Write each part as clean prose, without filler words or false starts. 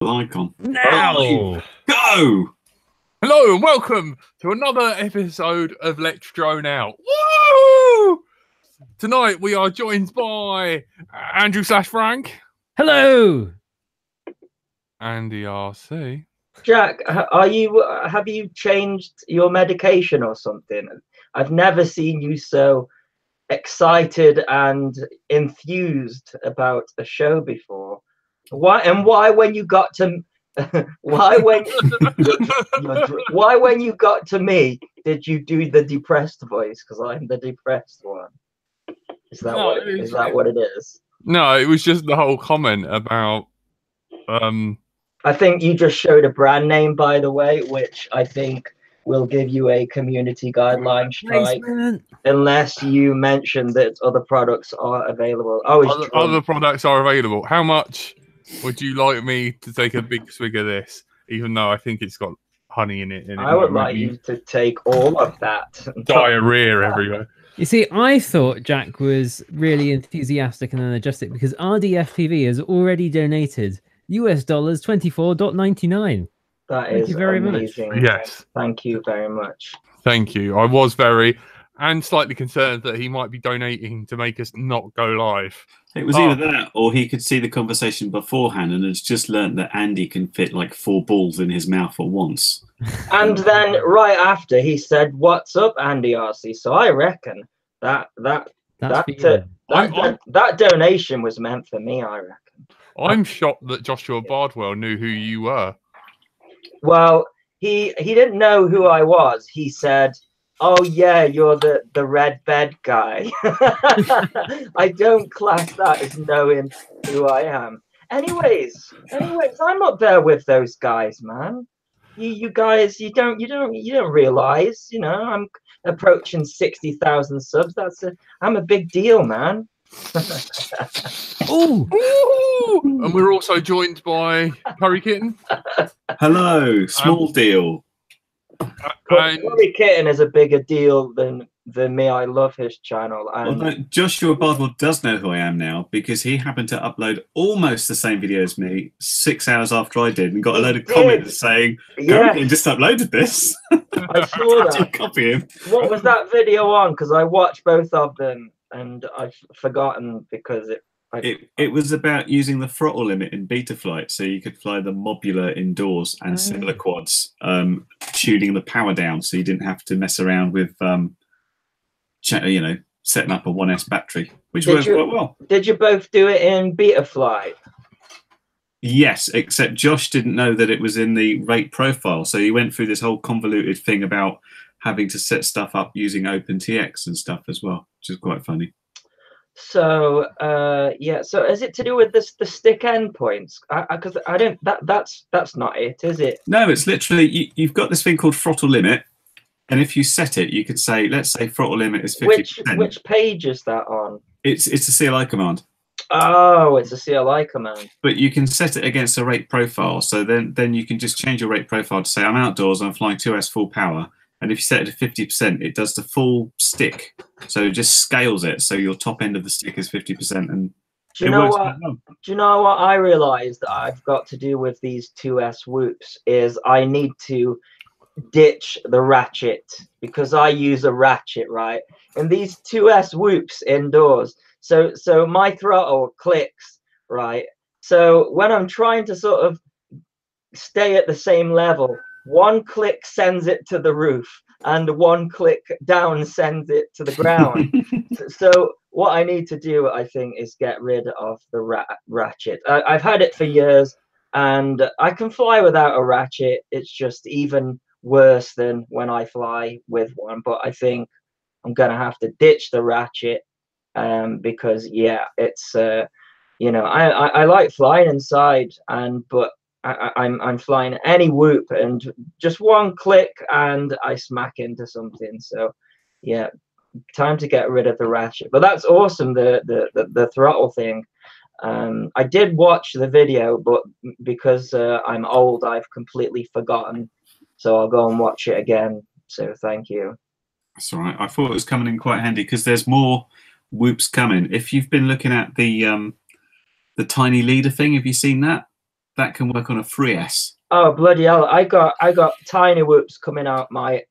Icon. Now! Go! Hello and welcome to another episode of Let's Drone Out. Woo! Tonight we are joined by Andrew / Frank. Hello! Andy RC. Jack, have you changed your medication or something? I've never seen you so excited and enthused about a show before. Why when you got to why when you got to me did you do the depressed voice? Because I'm the depressed one. Is that what it is? No, it was just the whole comment about I think you just showed a brand name, by the way, which I think will give you a community guideline strike unless you mention that other products are available. Other products are available. How much would you like me to take a big swig of this, even though I think it's got honey in it? And I would like you to take all of that. Diarrhea everywhere. You see, I thought Jack was really enthusiastic and energetic because RDFPV has already donated US dollars 24.99. That Thank is you very amazing. much. Yes. Thank you very much. Thank you. I was very and slightly concerned that he might be donating to make us not go live. It was either that or he could see the conversation beforehand and has just learnt that Andy can fit like 4 balls in his mouth at once. And then right after he said, "What's up, Andy RC?" So I reckon that donation was meant for me, I reckon. I'm shocked that Joshua Bardwell knew who you were. Well, he didn't know who I was. He said, "Oh yeah, you're the red bed guy." I don't class that as knowing who I am. Anyways, I'm up there with those guys, man. You guys, you don't realize, I'm approaching 60,000 subs. I'm a big deal, man. Ooh. And we're also joined by Curry Kitten. Hello, small deal. Curry Kitten is a bigger deal than me. I love his channel. And Although Joshua Bardwell does know who I am now because he happened to upload almost the same video as me 6 hours after I did and got a load of comments saying, "Curry Kitten just uploaded this." I saw that. Copy him. What was that video on? Because I watched both of them and I've forgotten because it was about using the throttle limit in beta flight, so you could fly the Mobula indoors and similar quads, tuning the power down, so you didn't have to mess around with, setting up a 1S battery, which works quite well. Did you both do it in beta flight? Yes, except Josh didn't know that it was in the rate profile, so he went through this whole convoluted thing about having to set stuff up using OpenTX and stuff as well, which is quite funny. So so is it to do with the stick endpoints? Because I don't that's not it, is it? No, it's literally you've got this thing called throttle limit, and if you set it, you could say, let's say throttle limit is 50%. Which page is that on? It's a CLI command. Oh, it's a CLI command. But you can set it against a rate profile, so then you can just change your rate profile to say I'm outdoors, I'm flying 2S full power. And if you set it to 50%, it does the full stick. So it just scales it. So your top end of the stick is 50%. And do you know what I realized that I've got to do with these 2S whoops is I need to ditch the ratchet because I use a ratchet, right? And these 2S whoops indoors. So my throttle clicks, right? So when I'm trying to sort of stay at the same level, one click sends it to the roof and one click down sends it to the ground. So what I need to do, I think, is get rid of the ratchet. I've had it for years and I can fly without a ratchet. It's just even worse than when I fly with one. But I think I'm going to have to ditch the ratchet because, yeah, it's, I like flying inside but I'm flying any whoop and just one click and I smack into something. So yeah, time to get rid of the ratchet. But that's awesome, the throttle thing. I did watch the video, but because I'm old, I've completely forgotten. So I'll go and watch it again. So thank you. That's all right. I thought it was coming in quite handy because there's more whoops coming. If you've been looking at the tiny leader thing, have you seen that? that can work on a 3S. Oh bloody hell! I got tiny whoops coming out my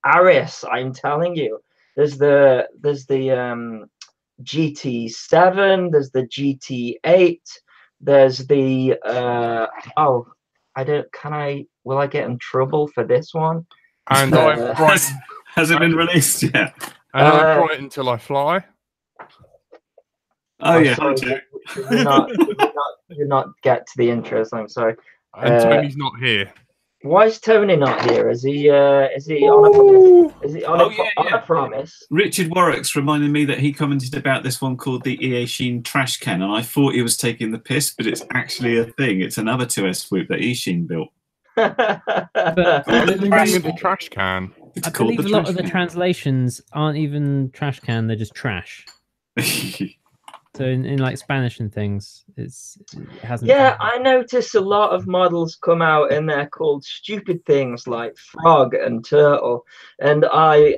Aris. I'm telling you, there's the GT7, there's the GT8, there's the oh, I don't. Will I get in trouble for this one? And I'm bright. Has it been released yet? And I'm bright until I fly. Oh yeah. Sorry, did you not get to the intros? I'm sorry. And Tony's not here. Why is Tony not here? Is he on a promise? Richard Warwick's reminded me that he commented about this one called the EA Sheen Trashcan, and I thought he was taking the piss, but it's actually a thing. It's another 2S swoop that Sheen built. The trash can. I believe a lot of the translations aren't even trash can; they're just trash. So in like Spanish and things, it hasn't. Yeah, I noticed a lot of models come out and they're called stupid things like frog and turtle, and I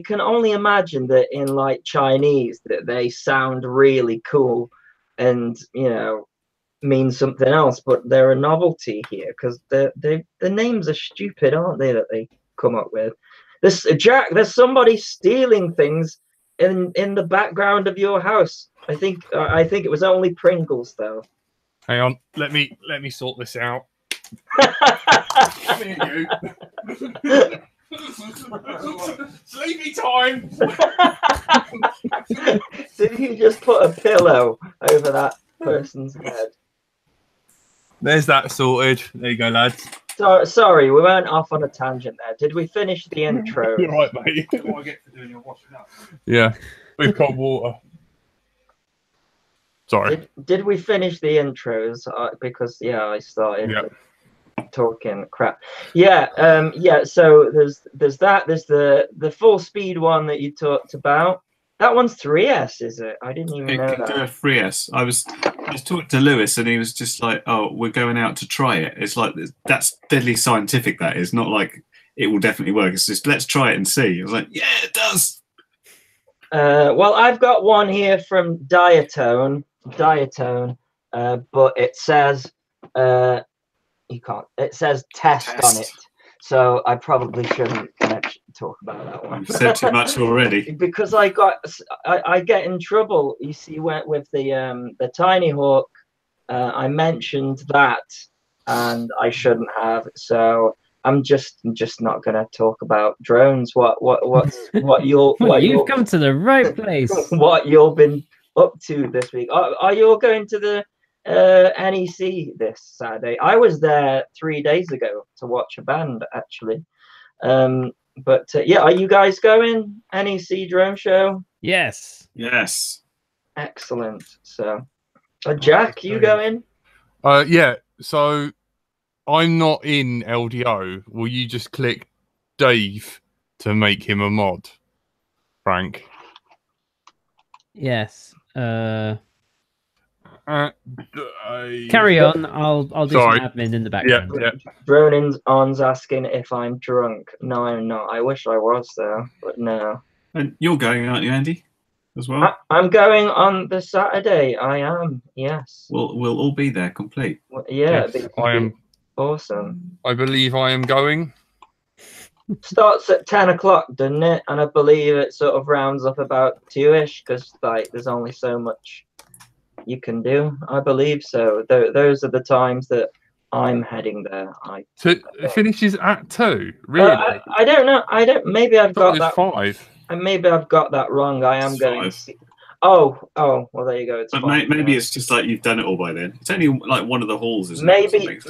can only imagine that in like Chinese that they sound really cool, and mean something else, but they're a novelty here because the names are stupid, aren't they? That they come up with. Jack, there's somebody stealing things in the background of your house. I think it was only Pringles though. Hang on, let me sort this out. There you go. Sleepy time. Did you just put a pillow over that person's head? There's that sorted. There you go, lads. Sorry, we went off on a tangent there. Did we finish the intro? You're right, mate. What I get for doing your washing up. Yeah, with cold water. Sorry. Did we finish the intros? Because I started talking crap. Yeah. So there's that. There's the full speed one that you talked about. That one's 3S, is it? I didn't even know that. It can go 3S. I was talking to Lewis, and he was just like, "Oh, we're going out to try it." It's like that's deadly scientific. That is not like it will definitely work. It's just let's try it and see. I was like, "Yeah, it does." Well, I've got one here from Diatone, but it says It says test on it, so I probably shouldn't talk about that one. You've said too much already. Because I get in trouble. You see, with the Tiny Hawk, I mentioned that, and I shouldn't have. So I'm just not going to talk about drones. You've come to the right place. What you've been up to this week? Are you all going to the NEC this Saturday? I was there 3 days ago to watch a band actually. But are you guys going? NEC drone show? Yes. Excellent. So Jack, you going? Yeah, so I'm not in LDO. Will you just click Dave to make him a mod, Frank? Yes. Carry on. I'll do some admin in the background. Yeah. Dronin's asking if I'm drunk. No, I'm not. I wish I was though, but no. And you're going, aren't you, Andy? As well. I'm going on the Saturday. I am. Yes. We'll all be there, complete. Well, yeah. Yes, I am. Awesome. I believe I am going. Starts at 10 o'clock, doesn't it? And I believe it sort of rounds up about 2ish because there's only so much you can do. I believe so. Those are the times that I'm heading there. It finishes at 2. Really? I don't know. Maybe I've got that 5. And maybe I've got that wrong. I am going. Oh, well, there you go. It's but maybe it's just like you've done it all by then. It's only like one of the halls, isn't it?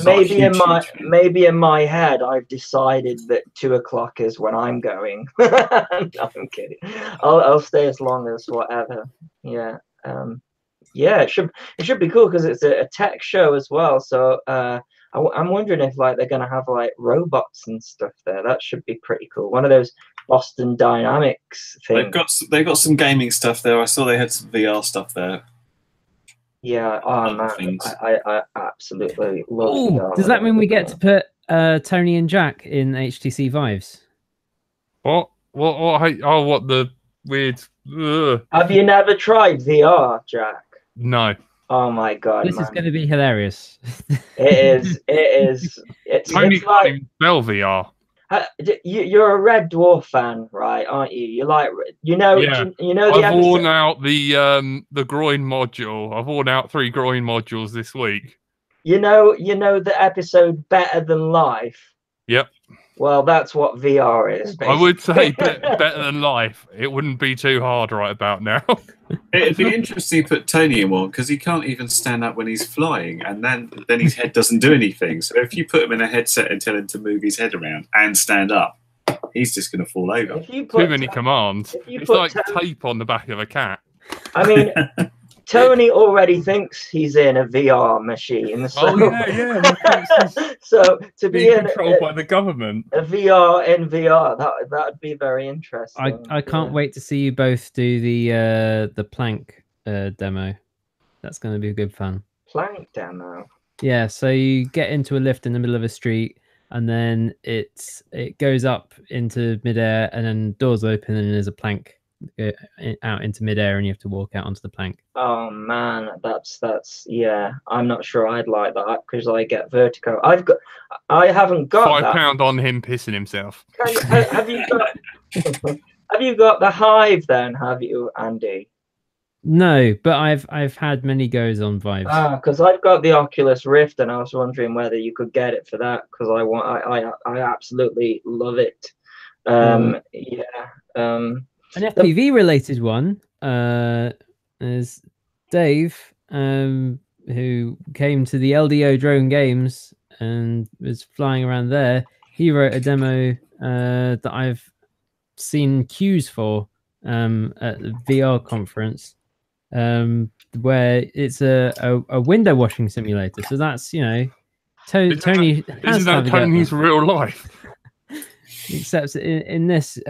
Maybe in my head I've decided that 2 o'clock is when I'm going. No, I'm kidding. I'll stay as long as whatever. Yeah. Yeah, it should be cool because it's a tech show as well. So I'm wondering if they're gonna have robots and stuff there. That should be pretty cool. One of those Boston Dynamics things. They've got some gaming stuff there. I saw they had some VR stuff there. Yeah. Oh man, I absolutely love VR. Does that mean we get to put Tony and Jack in HTC Vives? What? What the weird? Have you never tried VR, Jack? No. Oh my god, This man. is going to be hilarious. It is. It is. Tony It's like Bell VR. you're a Red Dwarf fan, right? Aren't you? You like, you know, Yeah. you know the I've episode. worn out the groin module. I've worn out 3 groin modules this week. You know the episode Better Than Life. Yep. Well, that's what VR is. Basically. I would say better than life. It wouldn't be too hard right about now. It'd be interesting to put Tony in one because he can't even stand up when he's flying, and then his head doesn't do anything. So if you put him in a headset and tell him to move his head around and stand up, he's just going to fall over. If you put Too many commands. It's like tape on the back of a cat. I mean, Tony already thinks he's in a VR machine. So, Oh yeah. so to be Being in controlled by the government. a VR in VR, that would be very interesting. I can't wait to see you both do the plank demo. That's going to be good fun. Plank demo. Yeah, so you get into a lift in the middle of a street, and then it goes up into midair, and then doors open, and there's a plank out into midair, and you have to walk out onto the plank. Oh man, that's yeah. I'm not sure I'd like that because I get vertigo. I haven't got that. £5 on him pissing himself. Have you got? Have you got the Hive then? Have you, Andy? No, but I've had many goes on Vives. Ah, because I've got the Oculus Rift, and I was wondering whether you could get it for that because I absolutely love it. Yeah. An FPV related one is Dave, who came to the LDO drone games and was flying around there. He wrote a demo that I've seen queues for at the VR conference, where it's a window washing simulator. So that's, you know, Tony has Isn't that Tony's real life? Except in this,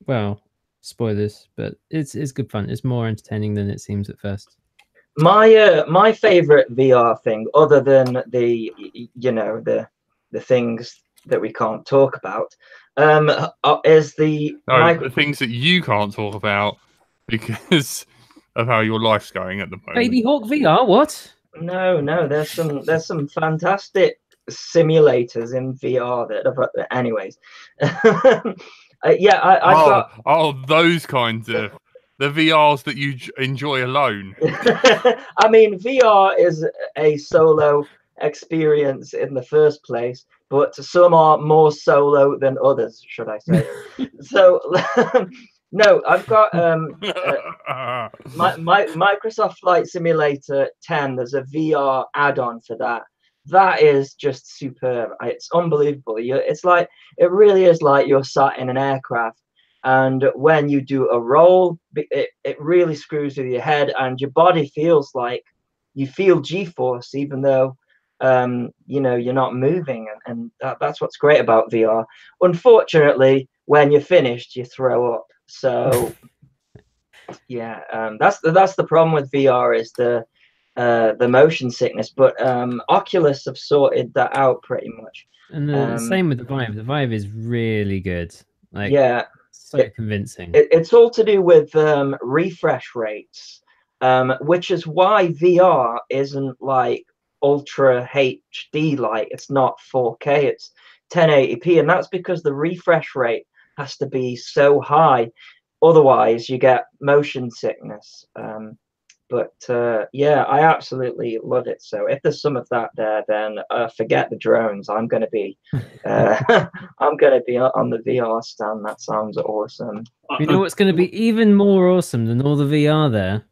well, spoilers, but it's good fun. It's more entertaining than it seems at first. My favorite VR thing, other than the things that we can't talk about, is the things that you can't talk about because of how your life's going at the moment. Baby Hawk VR, what? No, there's some fantastic simulators in VR that have, anyways. Yeah, I've got those kinds of the VRs that you enjoy alone. I mean, VR is a solo experience in the first place, but some are more solo than others, should I say. So no, I've got my Microsoft Flight Simulator 10. There's a VR add-on for that. That is just superb. It's unbelievable. It really is like you're sat in an aircraft, and when you do a roll, it really screws with your head, and your body feels like you feel G-force, even though you're not moving, and that's what's great about VR. Unfortunately, when you're finished, you throw up. So yeah, that's the problem with VR, is the motion sickness, but Oculus have sorted that out pretty much. And the same with the Vive. The Vive is really good. Like, yeah, so convincing. It's all to do with refresh rates, which is why VR isn't like ultra HD light. It's not 4K. It's 1080p, and that's because the refresh rate has to be so high. Otherwise, you get motion sickness. But yeah, I absolutely love it. So if there's some of that there, then forget the drones. I'm going to be on the VR stand. That sounds awesome. You know what's going to be even more awesome than all the VR there?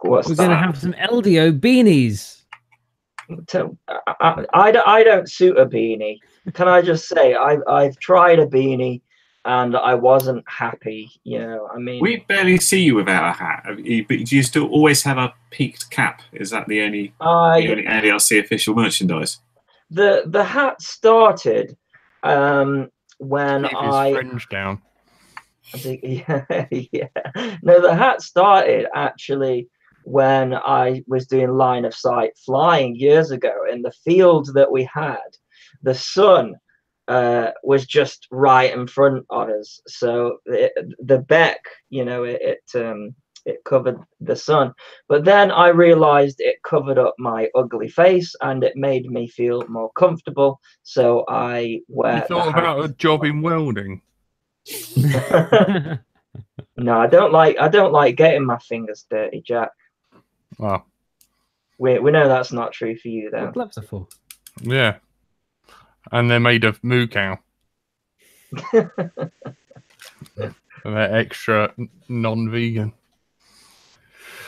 We're going to have some LDO beanies. I don't suit a beanie. Can I just say I've tried a beanie and I wasn't happy, I mean, we barely see you without a hat. But do you still always have a peaked cap? Is that the only ADRC official merchandise? The hat started when Keep his fringe down. Yeah. No, the hat started actually when I was doing line of sight flying years ago in the field that we had. The sun was just right in front of us, so the beck, it covered the sun. But then I realized it covered up my ugly face and it made me feel more comfortable. So I wear. You thought about a job in welding? No, I don't like getting my fingers dirty, Jack. Wow. We know that's not true for you, though. What gloves are for? Yeah. And they're made of moo cow. And they're extra non-vegan.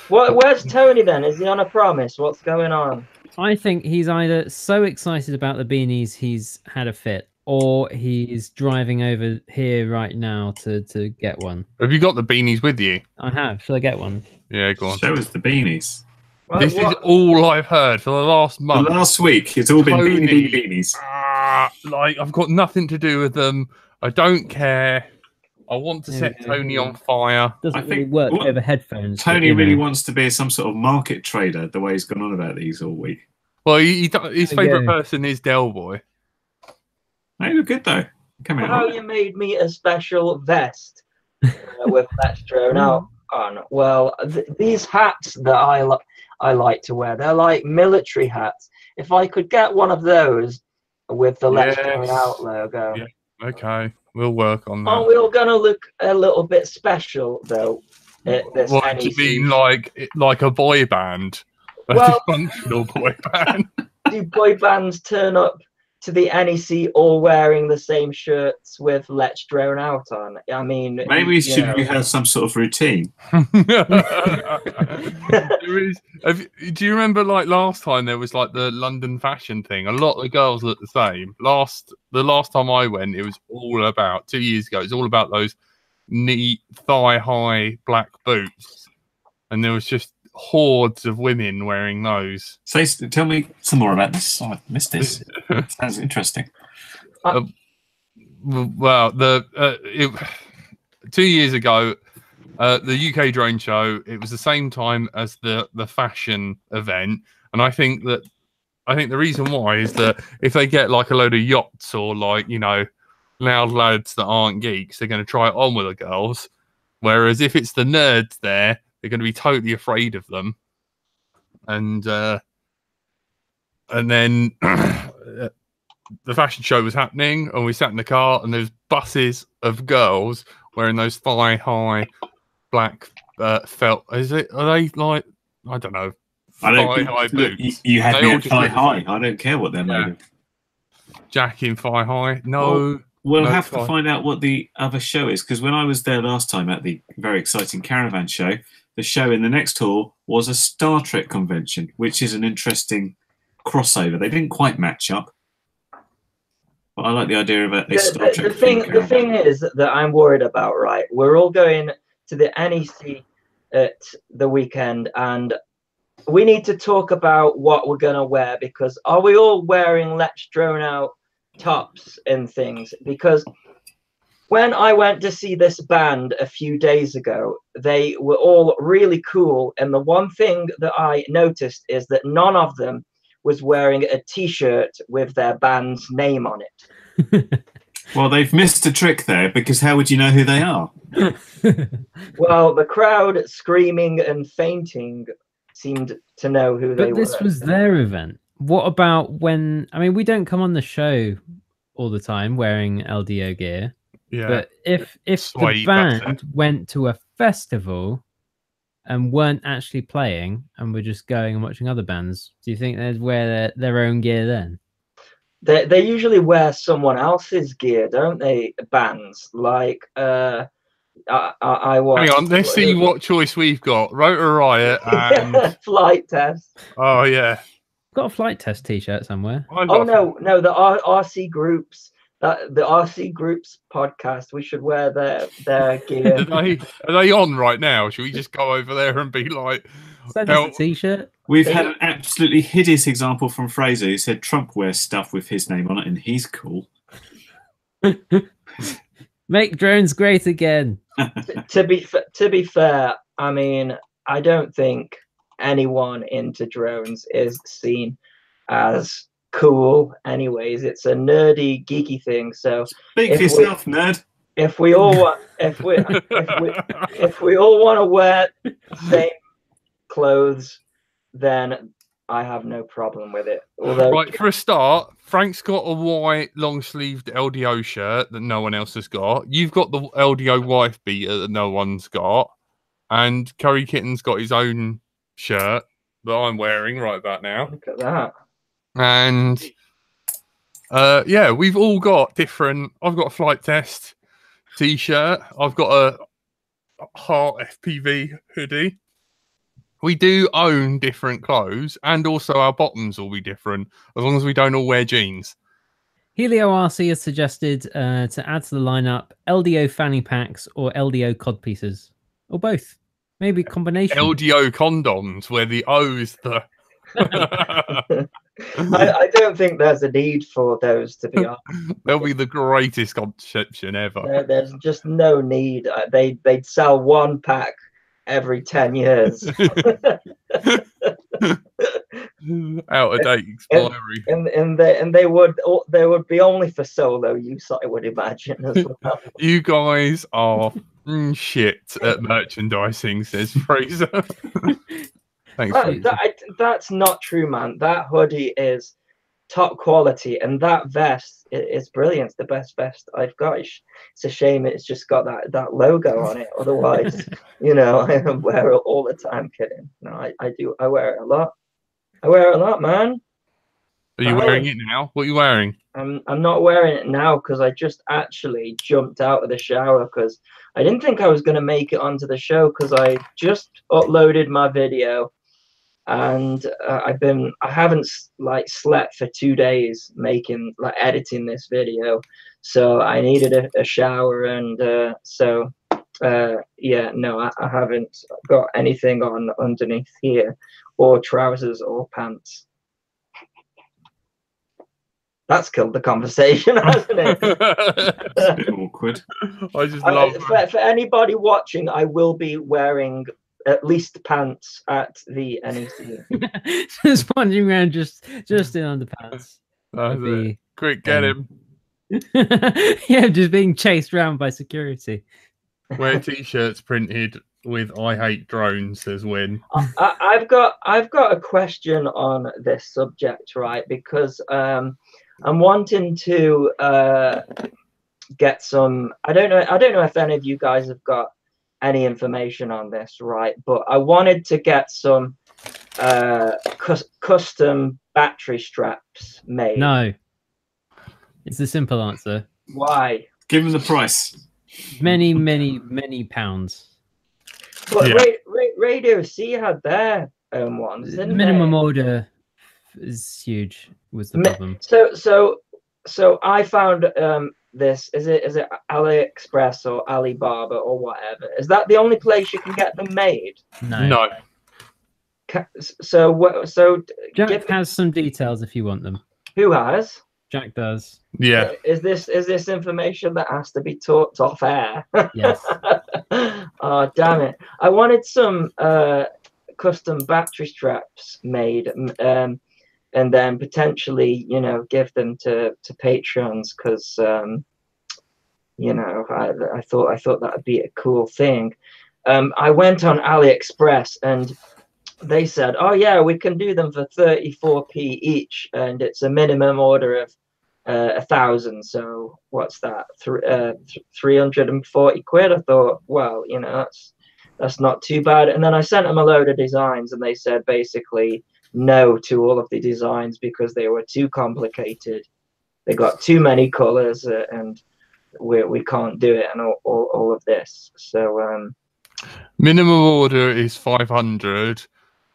Where's Tony then? Is he on a promise? What's going on? I think he's either so excited about the beanies he's had a fit, or he's driving over here right now to get one. Have you got the beanies with you? I have. Shall I get one? Yeah, go on. Show us the beanies. This is all I've heard for the last month. The last week, it's all been Tony. beanies. Like, I've got nothing to do with them. I don't care. I want to set Tony on fire. Doesn't really work over headphones. Tony really wants to be some sort of market trader, the way he's gone on about these all week. Well, his favourite person is Del Boy. They look good, though. Coming How out. you made me a special vest with Let's Drone Out on. Well, these hats that I like to wear, they're like military hats. If I could get one of those with the Let's Drone Out logo. Yeah. Okay, we'll work on that. Aren't we all going to look a little bit special, though? What, to be like a boy band? A dysfunctional boy band? Do boy bands turn up to the NEC all wearing the same shirts with Let's Drone Out on? I mean, maybe we should have some sort of routine. Do you remember, like, last time there was like the London fashion thing? A lot of the girls looked the same. The last time I went, it was all about 2 years ago. It was all about those knee thigh high black boots, and there was just hordes of women wearing those. Tell me some more about this. Oh, I missed this. Sounds interesting. Well, 2 years ago, the UK drone show, it was the same time as the fashion event, and I think the reason why is that if they get like a load of yachts or, like, you know, loud lads that aren't geeks, they're going to try it on with the girls, whereas if it's the nerds there, they're going to be totally afraid of them. And then the fashion show was happening, and we sat in the car, and there's buses of girls wearing those thigh high black felt. Are they like, I don't know, thigh high boots? You had me at thigh high. I don't care what they're made of. Jack in thigh high. No. We'll have to find out what the other show is, because when I was there last time at the very exciting caravan show, the show in the next hall was a Star Trek convention, which is an interesting crossover. They didn't quite match up, but I like the idea of a Star Trek. The thing is that I'm worried about, right? We're all going to the NEC at the weekend, and we need to talk about what we're going to wear, because are we all wearing Let's Drone Out tops and things? Because when I went to see this band a few days ago, they were all really cool, and the one thing that I noticed is that none of them was wearing a t-shirt with their band's name on it. Well, they've missed a trick there, because how would you know who they are? Well, the crowd screaming and fainting seemed to know who they were. But this was their event. What about when, I mean, we don't come on the show all the time wearing LDO gear. Yeah. But if the band went to a festival and weren't actually playing and were just going and watching other bands, do you think they'd wear their own gear then? They usually wear someone else's gear, don't they? Bands like I watch. Hang on, let's see what choice we've got. Rotor Riot and Flight Test. Oh yeah, got a Flight Test t-shirt somewhere. Oh no, the RC groups. The RC Groups podcast, we should wear their gear. Are they on right now? Should we just go over there and be like, send us a t-shirt? We've had an absolutely hideous example from Fraser, who said Trump wears stuff with his name on it and he's cool. Make drones great again. To be fair, I mean, I don't think anyone into drones is seen as cool anyways. It's a nerdy, geeky thing. So speak for yourself, nerd. if we all want if we all want to wear the same clothes, then I have no problem with it. Although, right, for a start, Frank's got a white long-sleeved LDO shirt that no one else has got. You've got the LDO wife beater that no one's got, and Curry Kitten's got his own shirt that I'm wearing right about now. look at that. And yeah, we've all got different. I've got a flight test t-shirt. I've got a Heart FPV hoodie. We do own different clothes, and also our bottoms will be different as long as we don't all wear jeans. Helio RC has suggested to add to the lineup LDO fanny packs or LDO cod pieces, or both. Maybe a combination. LDO condoms, where the O is the. I don't think there's a need for those, to be honest. They'll be the greatest conception ever. There's just no need. They'd sell one pack every 10 years. Out of date expiry. And they would be only for solo use, I would imagine, as well. You guys are shit at merchandising, says Fraser. Thanks. That's not true, man. That hoodie is top quality, and that vest is brilliant. It's the best vest I've got. It's a shame it's just got that logo on it. Otherwise, you know, I wear it all the time. Kidding. No, I do. I wear it a lot. I wear it a lot, man. Are you wearing it now? What are you wearing? I'm not wearing it now because I just actually jumped out of the shower because I didn't think I was going to make it onto the show because I just uploaded my video. And I haven't like slept for 2 days editing this video, so I needed a shower, and yeah, no, I haven't got anything on underneath here, or trousers or pants. That's killed the conversation, hasn't it? It's a bit awkward. I just love for anybody watching, I will be wearing at least pants at the NEC. Just wandering around just in underpants. Quick, get him. Yeah, just being chased around by security. Wear t-shirts printed with "I hate drones" says Win. I've got a question on this subject, right? Because I'm wanting to get some. I don't know if any of you guys have got any information on this, right? But I wanted to get some custom battery straps made. No, it's the simple answer. Why? Give them the price. Many pounds. But yeah. Radio C had their own ones. Didn't Minimum they? order is huge. Was the problem? So I found this. Is it AliExpress or Alibaba or whatever? Is that the only place you can get them made? No. So Jack has some details if you want them. Who has? Jack does. Yeah. Is this information that has to be taught off air? Yes. Oh, damn it! I wanted some custom battery straps made, and then potentially, you know, give them to patrons because, you know, I thought that would be a cool thing. I went on AliExpress and they said, oh yeah, we can do them for 34p each, and it's a minimum order of 1,000. So what's that? 340 quid. I thought, well, you know, that's not too bad. And then I sent them a load of designs, and they said basically no to all of the designs because they were too complicated. They got too many colors, and we can't do it, and all of this. So minimum order is 500,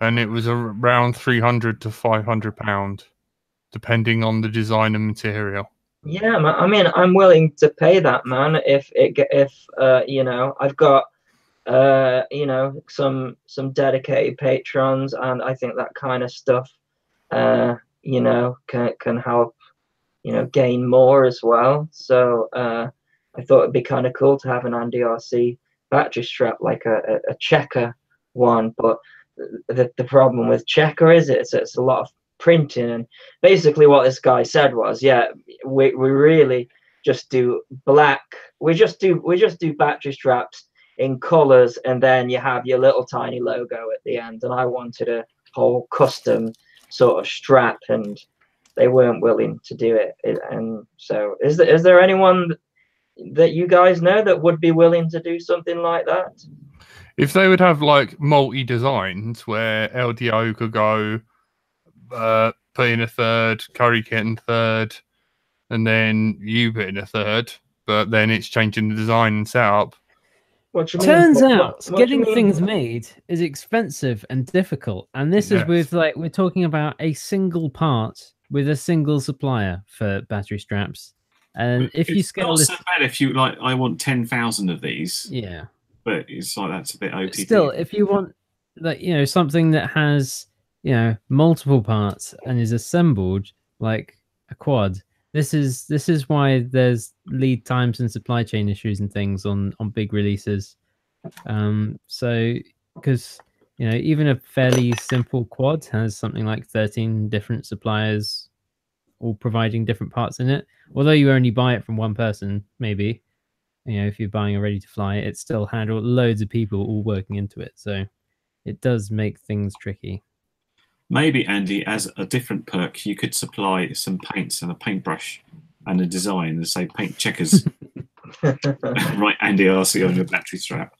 and it was around 300 to 500 £500, depending on the design and material. Yeah, I mean, I'm willing to pay that, man. If you know, I've got you know, some dedicated patrons, and I think that kind of stuff you know, can help, you know, gain more as well. So I thought it'd be kind of cool to have an NDRC battery strap, like a checker one. But the problem with checker is it's a lot of printing, and basically what this guy said was, yeah, we really just do black. We just do battery straps in colors, and then you have your little tiny logo at the end. And I wanted a whole custom sort of strap, and they weren't willing to do it. And so, is there anyone that you guys know that would be willing to do something like that? If they would have like multi designs where LDO could go put in a third, Curry Kit in third, and then you put in a third, but then it's changing the design and setup. What you mean? Turns out what getting you mean? things made is expensive and difficult, and this is with like we're talking about a single part with a single supplier for battery straps. And if you scale not this, so bad if you like, I want 10,000 of these. yeah, But it's like that's a bit OTT. still, if you want like something that has multiple parts and is assembled like a quad, this is why there's lead times and supply chain issues and things on big releases. So because even a fairly simple quad has something like 13 different suppliers all providing different parts in it, although you only buy it from one person. Maybe if you're buying a ready to fly, it's still handled loads of people all working into it, so it does make things tricky. Maybe, Andy, as a different perk, you could supply some paints and a paintbrush and a design and say paint checkers. Right, Andy RC on your battery strap.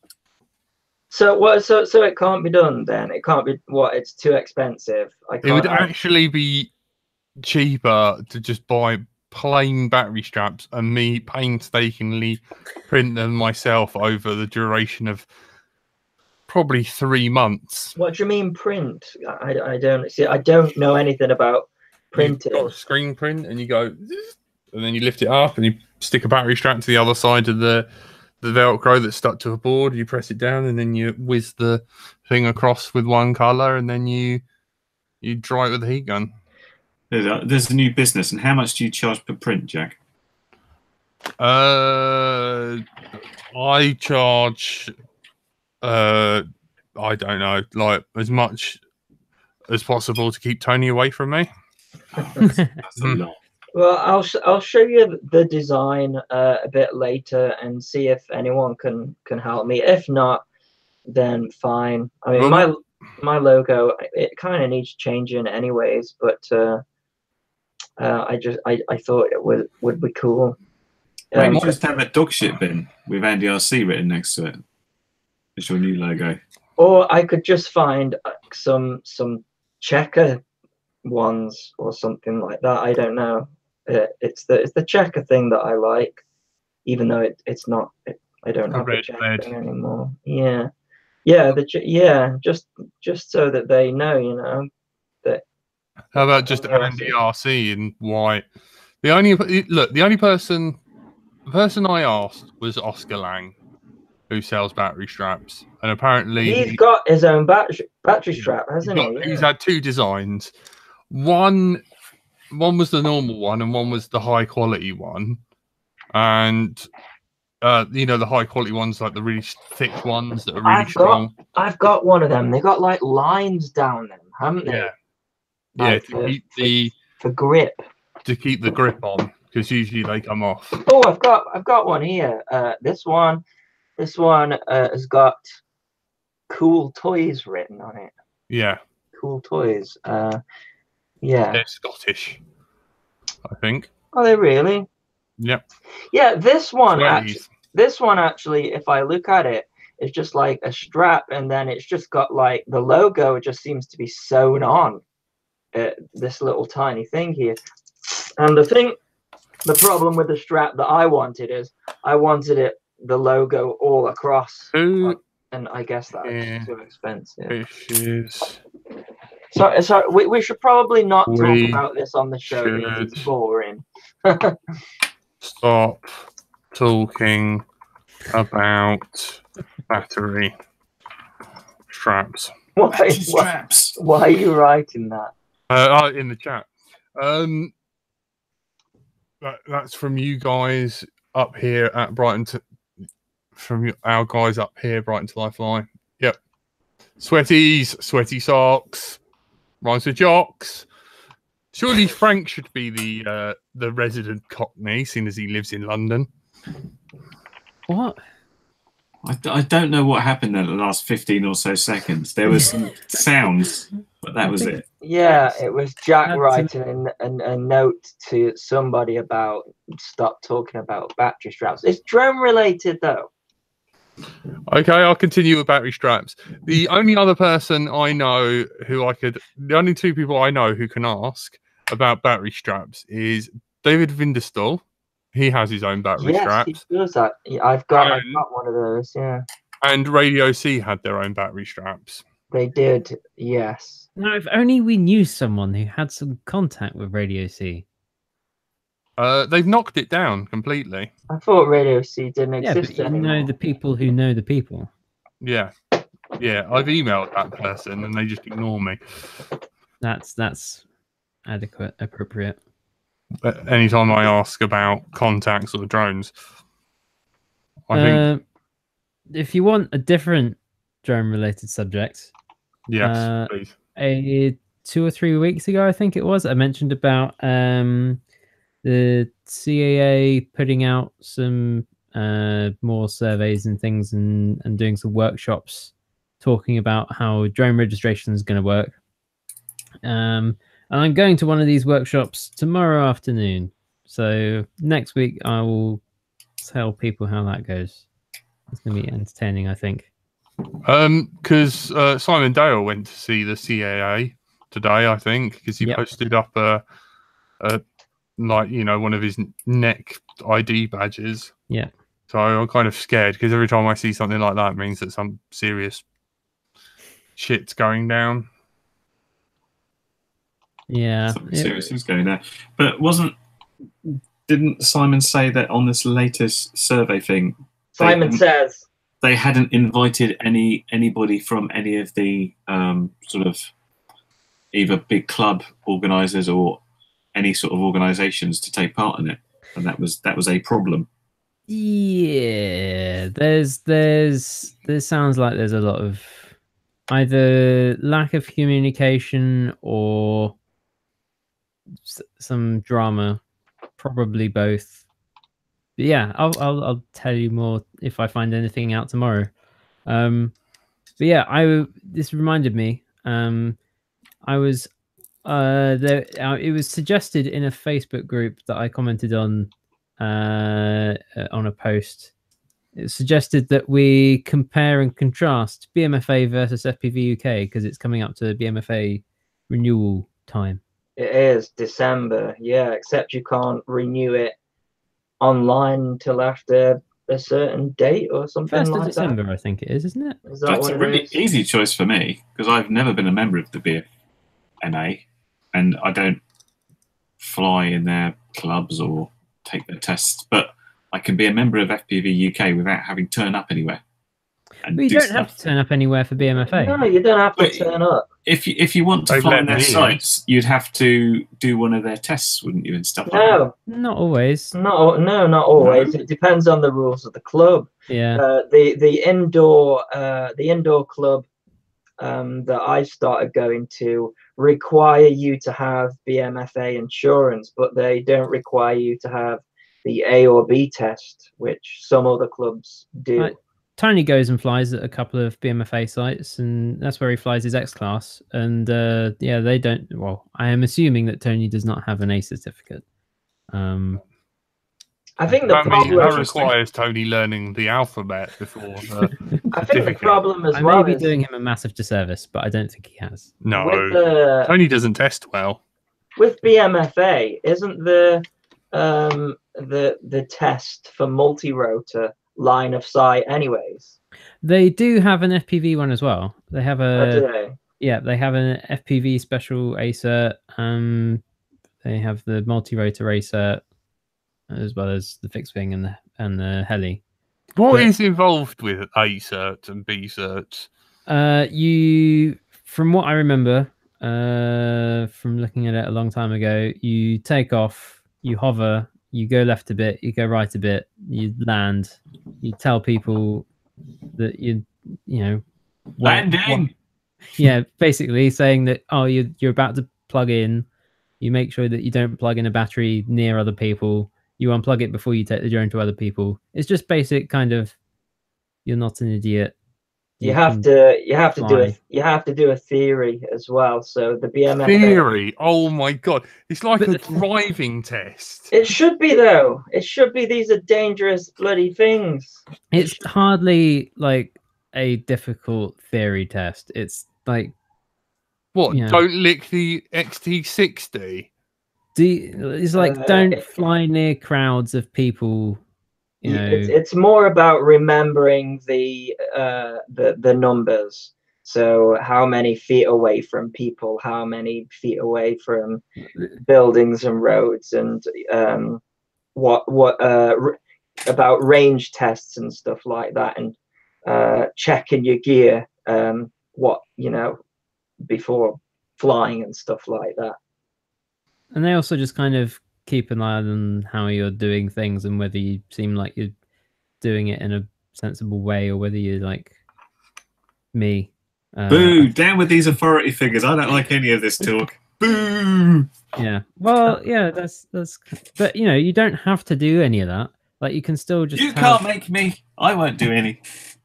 So what? So it can't be done then. It can't be. What? It's too expensive. It would actually be cheaper to just buy plain battery straps and me painstakingly print them myself over the duration of probably 3 months. What do you mean print? I don't see. I don't know anything about printing. You've got a screen print, and you go, and then you lift it up, and you stick a battery strap to the other side of the Velcro that's stuck to a board. You press it down, and then you whiz the thing across with one color, and then you dry it with a heat gun. There's a new business, and how much do you charge per print, Jack? I charge, I don't know, like as much as possible to keep Tony away from me. That's a lot. Well, I'll show you the design a bit later and see if anyone can help me. If not, then fine. I mean, my logo, it kind of needs changing anyways, but I thought it would be cool. Maybe just have a dog shit bin with Andy RC written next to it. It's your new logo. Or I could just find some checker ones or something like that. I don't know. It's the checker thing that I like, even though it's not. I don't have the checker thing anymore. Yeah, just so that they know, that. How about just Andy RC in white? The only person I asked was Oscar Lang, who sells battery straps, and apparently he's got his own battery strap, hasn't he? He's had 2 designs. One was the normal one, and one was the high quality one. And the high quality ones, like the really thick ones that are really strong. I've got one of them. They got like lines down them, haven't they? Yeah. Like, to keep for grip. To keep the grip on, because usually they come off. Oh, I've got one here. This one has got cool toys written on it. Yeah. Cool toys. Yeah. They're Scottish, I think. Are they really? Yep. Yeah, this one actually, if I look at it, it's just like a strap, and then it's just got like the logo. It just seems to be sewn on this little tiny thing here. And the problem with the strap that I wanted is I wanted the logo all across, and I guess that's too expensive. So we should probably not talk about this on the show because it's boring. Stop talking about battery straps. Why are you writing that? In the chat. That's from you guys up here at Brighton. From our guys up here, Brighton to Lifeline. Yep. Sweaty socks. Rhymes with jocks. Surely Frank should be the resident Cockney, seeing as he lives in London. What? I don't know what happened in the last 15 or so seconds. There was some sounds, but that was it. Yeah, it was Jack writing a note to somebody about stop talking about battery straps. It's drone related though. Okay, I'll continue with battery straps. The only other person I know the only two people I know who can ask about battery straps is David Vinderstall. He has his own battery straps. Yes, he does that. I've got one of those, yeah. And Radio C had their own battery straps. They did, yes. Now, if only we knew someone who had some contact with Radio C. They've knocked it down completely. I thought Radio C didn't exist but you anymore. know the people who know the people. Yeah. Yeah, I've emailed that person and they just ignore me. That's adequate, appropriate. But anytime I ask about contacts or drones, I think... If you want a different drone-related subject... Yes, please. 2 or 3 weeks ago, I think it was, I mentioned about the CAA putting out some more surveys and things and doing some workshops talking about how drone registration is going to work. And I'm going to one of these workshops tomorrow afternoon. So next week I will tell people how that goes. It's going to be entertaining, I think. Because Simon Dale went to see the CAA today, I think, because he posted up one of his neck ID badges. Yeah. So I'm kind of scared because every time I see something like that, it means that some serious shit's going down. Yeah. Something serious is going down. But didn't Simon say that on this latest survey thing? Simon says they hadn't invited anybody from any of the sort of either big club organisers or any sort of organisations to take part in it, and that was a problem. Yeah, there's sounds like there's a lot of either lack of communication or some drama, probably both. But yeah, I'll tell you more if I find anything out tomorrow. But yeah, this reminded me. I was it was suggested in a Facebook group that I commented on a post. It suggested that we compare and contrast BMFA versus FPV UK because it's coming up to BMFA renewal time. It is December, yeah, except you can't renew it online until after a certain date or something 1st like of December, that. I think it is, isn't it? Is that That's what a it really is? easy choice for me because I've never been a member of the BMA and I don't fly in their clubs or take their tests, but I can be a member of FPV UK without having to turn up anywhere. But you don't have to turn up anywhere for BMFA. No, you don't have to turn up. If you want to fly on their sites, you'd have to do one of their tests, wouldn't you, and stuff like that? Not always. No, not always. No. It depends on the rules of the club. Yeah. The indoor club that I started going to require you to have BMFA insurance, but they don't require you to have the A or B test, which some other clubs do. Tony goes and flies at a couple of BMFA sites, and that's where he flies his X class. And yeah, they don't. Well, I am assuming that Tony does not have an A certificate. I think the problem that requires Tony learning the alphabet before. I think the problem I may be doing him a massive disservice, but I don't think he has. No, Tony doesn't test well. With BMFA, isn't the test for multi-rotor line of sight anyways? They do have an FPV one as well. They have they have an FPV special A cert. They have the multi-rotor A cert as well as the fixed wing and the heli. What is involved with A certs and B certs? From what I remember, from looking at it a long time ago, you take off, you hover, you go left a bit, you go right a bit, you land, you tell people that you know landing. Yeah, basically saying that you're about to plug in, You make sure that you don't plug in a battery near other people. You unplug it before you take the drone to other people. It's just basic kind of, you're not an idiot. You have to do a theory as well. So the BMFA theory. Oh my god, it's like a driving test. It should be though. It should be. These are dangerous bloody things. It's hardly like a difficult theory test. It's like, what? You know, don't lick the XT60. It's like don't fly near crowds of people. You know, it's more about remembering the numbers. So how many feet away from people, how many feet away from buildings and roads, and what about range tests and stuff like that, and checking your gear, what, you know, before flying and stuff like that. And they also just kind of keep an eye on how you're doing things and whether you seem like you're doing it in a sensible way or whether you're like me. Boo! Down with these authority figures. I don't like any of this talk. Boo! Yeah. Well, yeah, that's. But you know, you don't have to do any of that. Like, you can still just. You can't make me. I won't do any.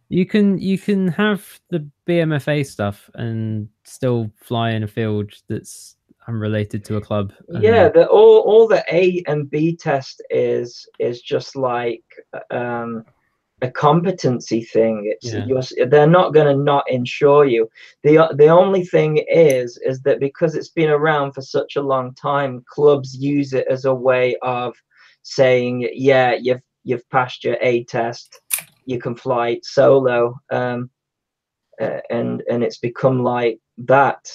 You can have the BMFA stuff and still fly in a field that's unrelated to a club. Yeah, all the A and B test is just like a competency thing. It's they're not going to not insure you. The only thing is that because it's been around for such a long time, clubs use it as a way of saying, yeah, you've passed your A test, you can fly solo, and it's become like that.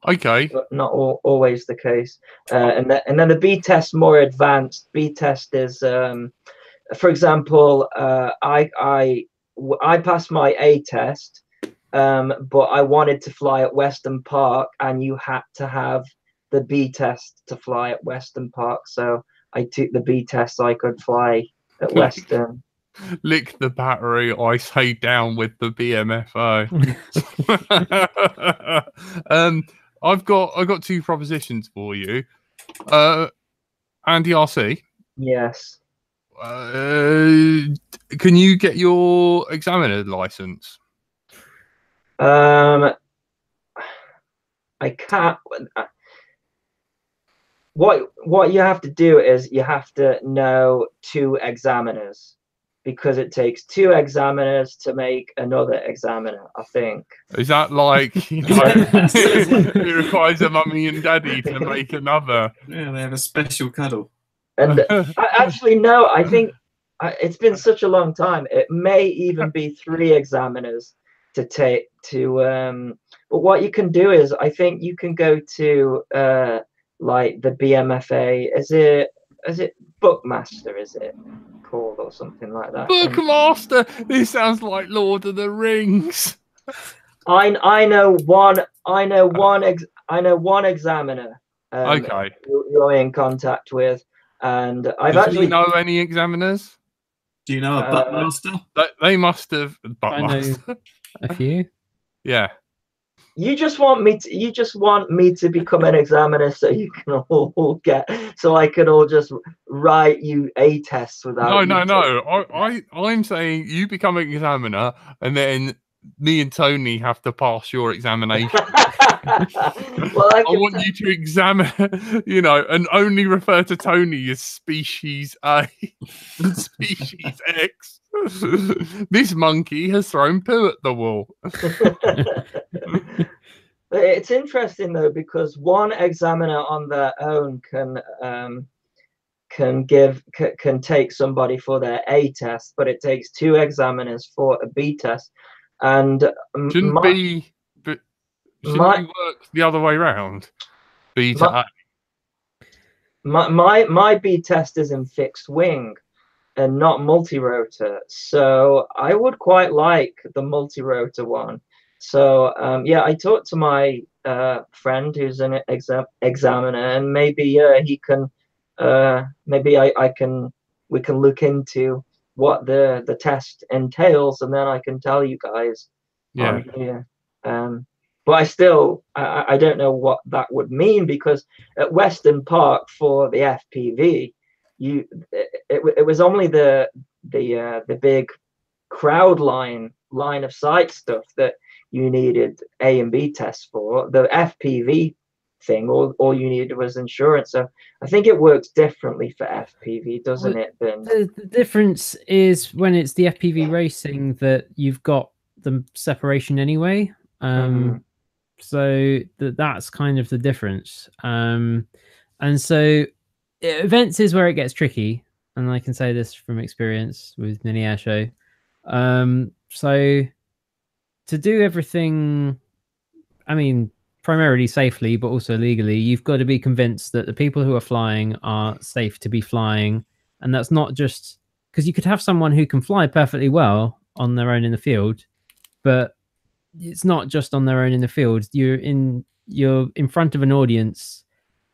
Okay, but not always the case. And then the B test, more advanced. B test is, for example, I passed my A test, but I wanted to fly at Weston Park, and you had to have the B test to fly at Weston Park. So I took the B test so I could fly at Weston. Lick the battery, I say down with the BMFO. I've got two propositions for you. Andy RC. Yes. Can you get your examiner license? I can't. What you have to do is you have to know 2 examiners, because it takes 2 examiners to make another examiner, I think. Is that like, you know, it requires a mummy and daddy to make another? Yeah, they have a special cuddle. And actually, no, I think it's been such a long time. It may even be 3 examiners to take to. But what you can do is, I think you can go to like the BMFA. Is it Bookmaster? Is it called, or something like that? Bookmaster. This sounds like Lord of the Rings. I know one examiner. Okay. You're in contact with, and I've Do you know any examiners? Do you know a Buckmaster? They must have. I know a few. Yeah. You just want me to become an examiner so you can all get, so I can all just write you A tests without. No. I'm saying you become an examiner, and then me and Tony have to pass your examination. Well, I want you to examine, you know, and only refer to Tony as species A and species X. This monkey has thrown poo at the wall. It's interesting though, because one examiner on their own can take somebody for their A test, but it takes 2 examiners for a B test. And shouldn't we work the other way around? B to A. My B test is in fixed wing and not multi-rotor, so I would quite like the multi-rotor one. So yeah, I talked to my friend who's an examiner, and maybe he can, maybe we can look into what the test entails, and then I can tell you guys. Yeah. On here. But I don't know what that would mean, because at Western Park for the FPV, it was only the big crowd line of sight stuff that you needed A and B tests for. The FPV thing, all you needed was insurance. So I think it works differently for FPV, doesn't it? The difference is when it's the FPV racing that you've got the separation anyway. So that's kind of the difference. And so events is where it gets tricky, and I can say this from experience with mini air show. So to do everything, I mean, primarily safely, but also legally, you've got to be convinced that the people who are flying are safe to be flying. And that's not just because you could have someone who can fly perfectly well on their own in the field, but it's not just on their own in the field. You're in front of an audience.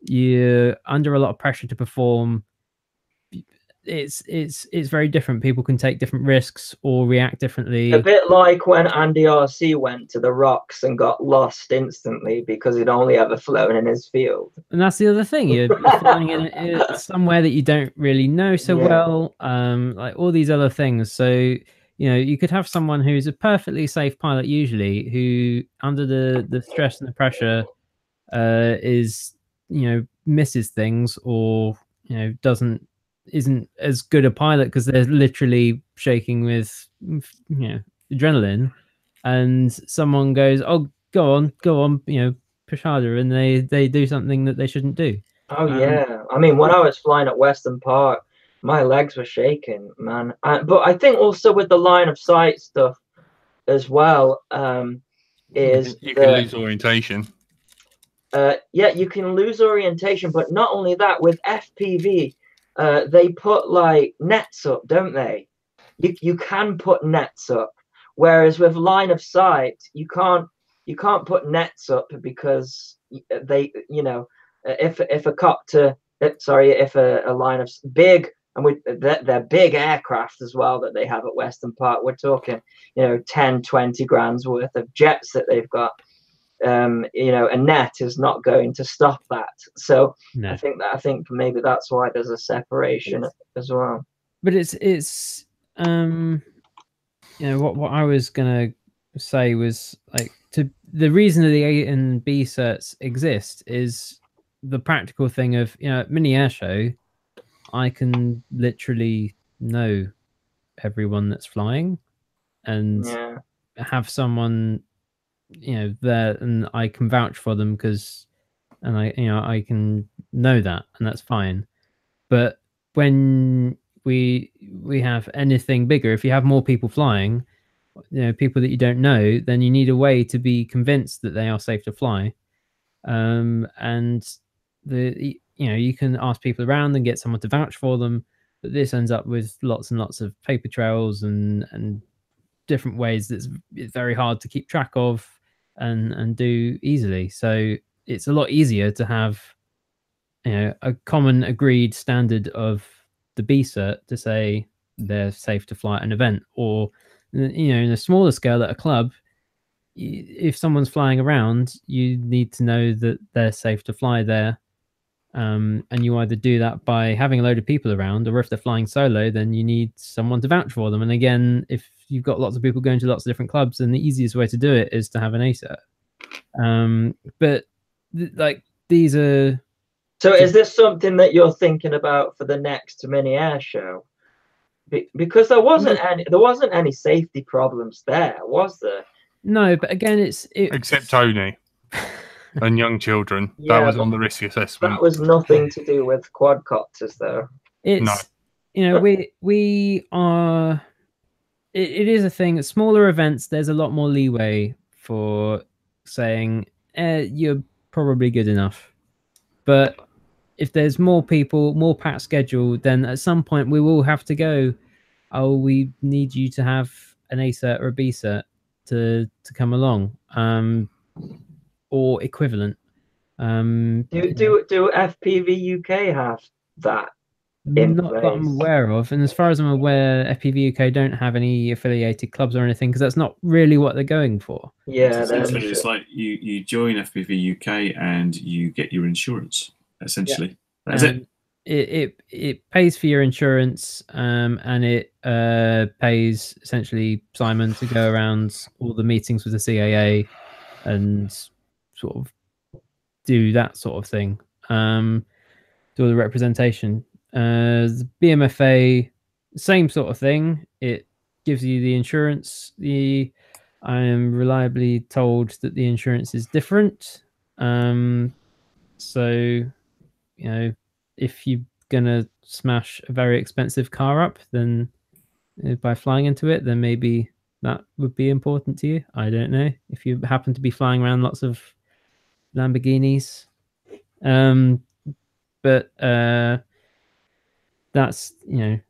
You're under a lot of pressure to perform. It's very different. People can take different risks or react differently. A bit like when Andy RC went to the rocks and got lost instantly because he'd only ever flown in his field. And that's the other thing. You're flying in somewhere that you don't really know so well. Like all these other things. So you could have someone who's a perfectly safe pilot usually, who under the stress and the pressure is misses things, or isn't as good a pilot because they're literally shaking with adrenaline, and someone goes, "Oh, go on, push harder," and they do something that they shouldn't do. Oh yeah, I mean, when I was flying at Western Park, my legs were shaking, man. But I think also with the line of sight stuff as well, is you can lose orientation. Yeah, you can lose orientation, but not only that, with FPV, they put like nets up, don't they? You can put nets up, whereas with line of sight, you can't put nets up because they, if a copter, if a line of big, and they're big aircraft as well that they have at Western Park. We're talking, 10, 20 grand's worth of jets that they've got. A net is not going to stop that. So no. I think maybe that's why there's a separation as well. But it's what I was gonna say was like, the reason that the A and B certs exist is the practical thing of mini air show. I can literally know everyone that's flying and have someone there, and I can vouch for them and I can know that, and that's fine. But when we have anything bigger, if you have more people flying, people that you don't know, then you need a way to be convinced that they are safe to fly. And you can ask people around and get someone to vouch for them, but this ends up with lots and lots of paper trails and different ways that's very hard to keep track of and do easily. So it's a lot easier to have a common agreed standard of the B cert to say they're safe to fly at an event, or in a smaller scale at a club, if someone's flying around, you need to know that they're safe to fly there. And you either do that by having a load of people around, or if they're flying solo, then you need someone to vouch for them. And again, if you've got lots of people going to lots of different clubs, then the easiest way to do it is to have an ASA. But these are. So is this something that you're thinking about for the next mini air show? Because there wasn't any safety problems there, was there? No, but again, it's except Tony. And young children. Yeah, that was on the risk assessment. That was nothing to do with quadcopters, though. It's we are. It is a thing. At smaller events, there's a lot more leeway for saying you're probably good enough. But if there's more people, more packed schedule, then at some point we will have to go, oh, we need you to have an A cert or a B cert to come along. Or equivalent. Do FPV UK have that? in Not that I'm place. aware of, and as far as I'm aware, FPV UK don't have any affiliated clubs or anything because that's not really what they're going for. Yeah, Essentially, it's like you join FPV UK and you get your insurance. Essentially, that's it. It pays for your insurance, and it pays essentially Simon to go around all the meetings with the CAA and sort of do that sort of thing. Do all the representation. The BMFA, same sort of thing. It gives you the insurance. I am reliably told that the insurance is different. So, you know, if you're gonna smash a very expensive car up, then by flying into it, then maybe that would be important to you. I don't know. If you happen to be flying around lots of Lamborghinis, but that's, you know,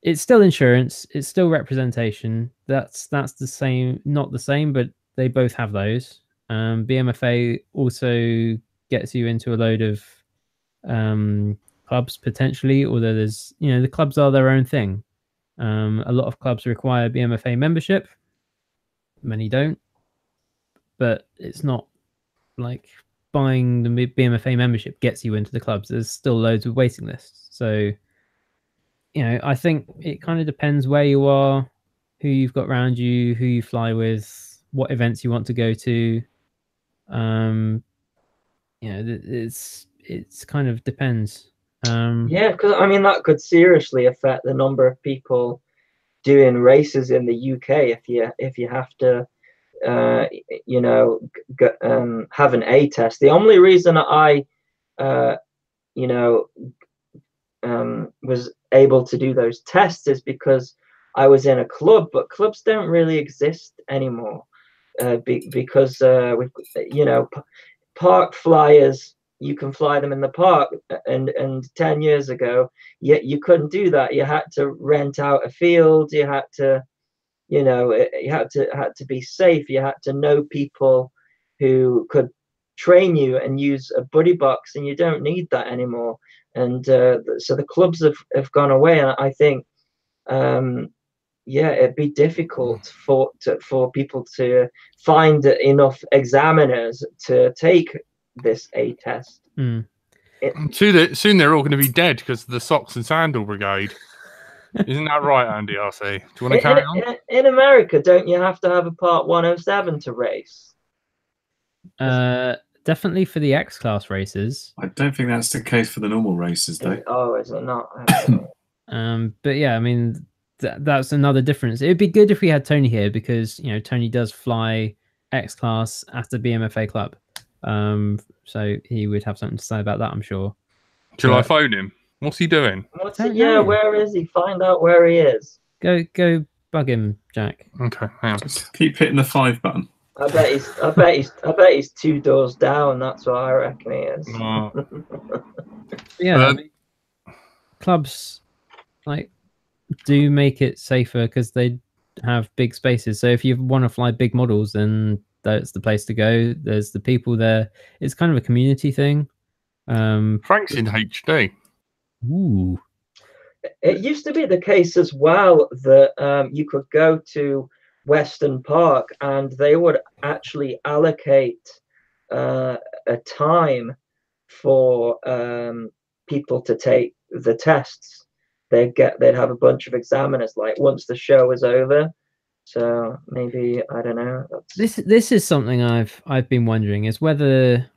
it's still insurance, it's still representation. That's the same, not the same, but they both have those. BMFA also gets you into a load of clubs potentially, although there's, you know, the clubs are their own thing. A lot of clubs require BMFA membership, many don't, but it's not like buying the BMFA membership gets you into the clubs. There's still loads of waiting lists. So, you know, I think it kind of depends where you are, who you've got around you, who you fly with, what events you want to go to. You know, it's kind of depends. Yeah, because I mean that could seriously affect the number of people doing races in the UK if you have to, you know, have an A test. The only reason I, you know, was able to do those tests is because I was in a club, but clubs don't really exist anymore, because you know, park flyers, you can fly them in the park, and 10 years ago you couldn't do that. You had to rent out a field, you had to, you know, you had to be safe, you had to know people who could train you and use a buddy box, and you don't need that anymore. And so the clubs have gone away, and I think yeah, it'd be difficult for people to find enough examiners to take this A test. Mm. Soon they're all going to be dead because of the socks and sandal brigade. Isn't that right, Andy RC? Do you want to carry on? In America, don't you have to have a Part 107 to race? Definitely for the X-Class races. I don't think that's the case for the normal races, though. Oh, is it not? But yeah, I mean, that's another difference. It'd be good if we had Tony here because, you know, Tony does fly X-Class at the BMFA club. So he would have something to say about that, I'm sure. Shall I phone him? What's he doing? Yeah, where is he? Find out where he is. Go bug him, Jack. Okay, hang on. Just keep hitting the 5 button. I bet he's 2 doors down. That's what I reckon he is. Yeah, I mean, clubs like do make it safer because they have big spaces. So if you want to fly big models, then that's the place to go. There's the people there. It's kind of a community thing. Frank's in HD. Ooh. It used to be the case as well that you could go to Western Park and they would actually allocate a time for people to take the tests. They'd have a bunch of examiners like once the show is over. So maybe, I don't know. This is something I've been wondering, is whether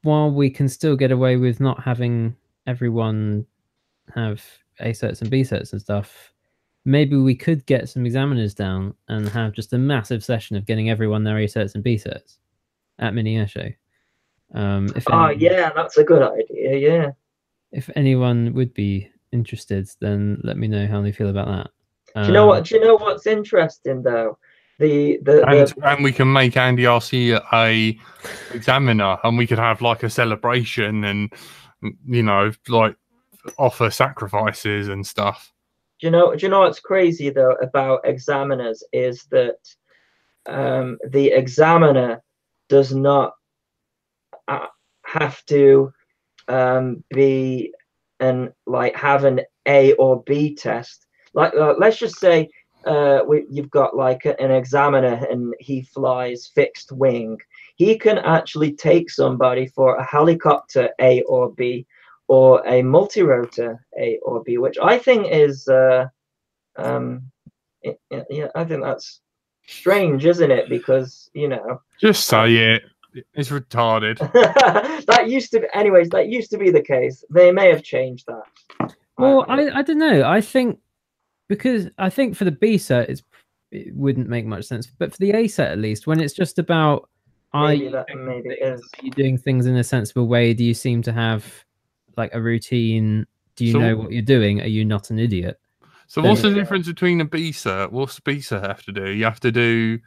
while we can still get away with not having everyone have A sets and B sets and stuff, maybe we could get some examiners down and have just a massive session of getting everyone their A sets and B sets at Mini Air Show. Yeah, that's a good idea. Yeah. If anyone would be interested, then let me know how they feel about that. Do you know what? Do you know what's interesting though? And we can make Andy RC a examiner, and we could have like a celebration, and you know, like offer sacrifices and stuff. Do you know what's crazy though about examiners is that the examiner does not have to be and like have an A or B test. Like let's just say you've got like an examiner and he flies fixed wing. He can actually take somebody for a helicopter A or B, or a multi-rotor A or B, which I think is yeah, I think that's strange, isn't it? Because, you know, just say it. It's retarded. that used to be, anyways, that used to be the case. They may have changed that. Well, I don't know. I think because I think for the B set it wouldn't make much sense, but for the A set at least, when it's just about maybe it is. Are you doing things in a sensible way? Do you seem to have like a routine? Do you know what you're doing? Are you not an idiot? So what's the difference between a B cert? What's the B cert have to do? You have to do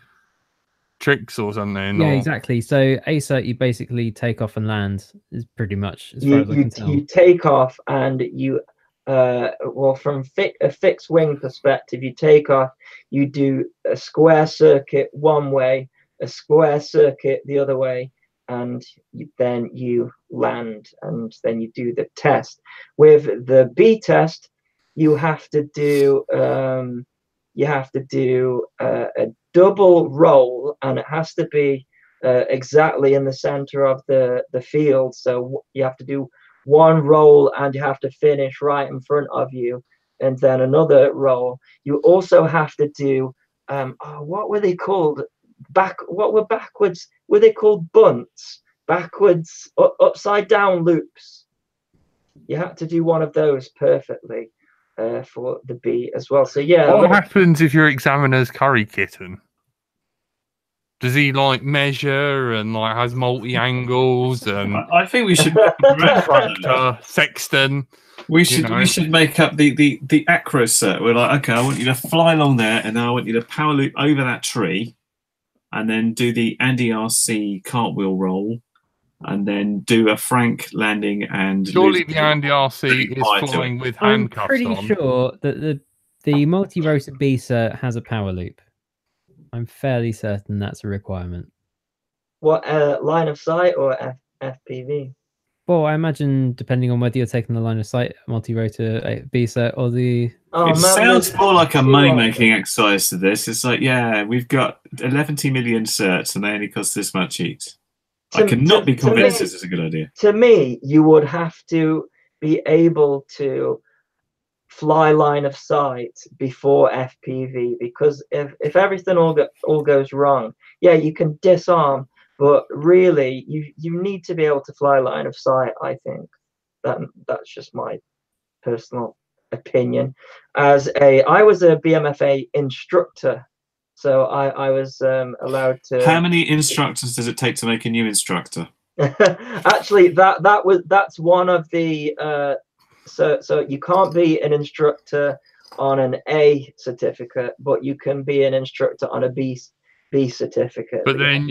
tricks or something? Yeah, or... exactly. So A cert, you basically take off and land is pretty much as far as I can tell. You take off and you well, from a fixed wing perspective, you take off, you do a square circuit one way, a square circuit the other way, and then you land, and then you do the test. With the B test, you have to do a double roll, and it has to be exactly in the center of the field. So you have to do one roll and you have to finish right in front of you, and then another roll. You also have to do what were they called? What were backwards? Were they called bunts? Backwards, upside down loops. You have to do one of those perfectly for the B as well. So yeah. What happens if your examiner's curry kitten? Does he like measure and like has multi angles? And I think we should sexton. We should make up the acro set. We're like, okay, I want you to fly along there, and then I want you to power loop over that tree, and then do the Andy RC cartwheel roll, and then do a Frank landing. And surely the Andy RC is flying with handcuffs on. I'm pretty sure that the multi-rotor B cert has a power loop. I'm fairly certain that's a requirement. What, line of sight or FPV? Well, I imagine depending on whether you're taking the line of sight multi-rotor B cert or the... It sounds more like a money-making exercise to this. It's like, yeah, we've got 11 million certs and they only cost this much each. I cannot be convinced this is a good idea. To me, you would have to be able to fly line of sight before FPV, because if everything all goes wrong, yeah, you can disarm, but really you need to be able to fly line of sight. I think that's just my personal opinion. I was a BMFA instructor, so I was allowed to. How many instructors does it take to make a new instructor? Actually, that's one of the so you can't be an instructor on an A certificate, but you can be an instructor on a B certificate. But then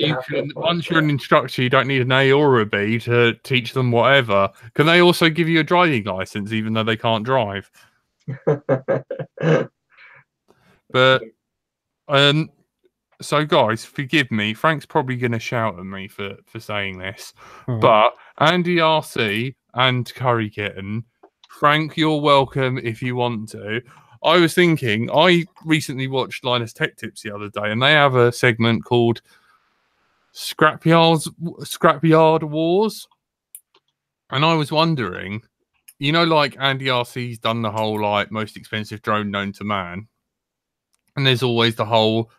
once you're an instructor, you don't need an A or a B to teach them whatever. Can they also give you a driving license even though they can't drive? But so guys, forgive me. Frank's probably going to shout at me for saying this, but Andy RC and Curry Kitten, Frank, you're welcome if you want to. I was thinking, I recently watched Linus Tech Tips the other day, and they have a segment called Scrapyard Wars. And I was wondering, you know, like Andy RC's done the whole like most expensive drone known to man, and there's always the whole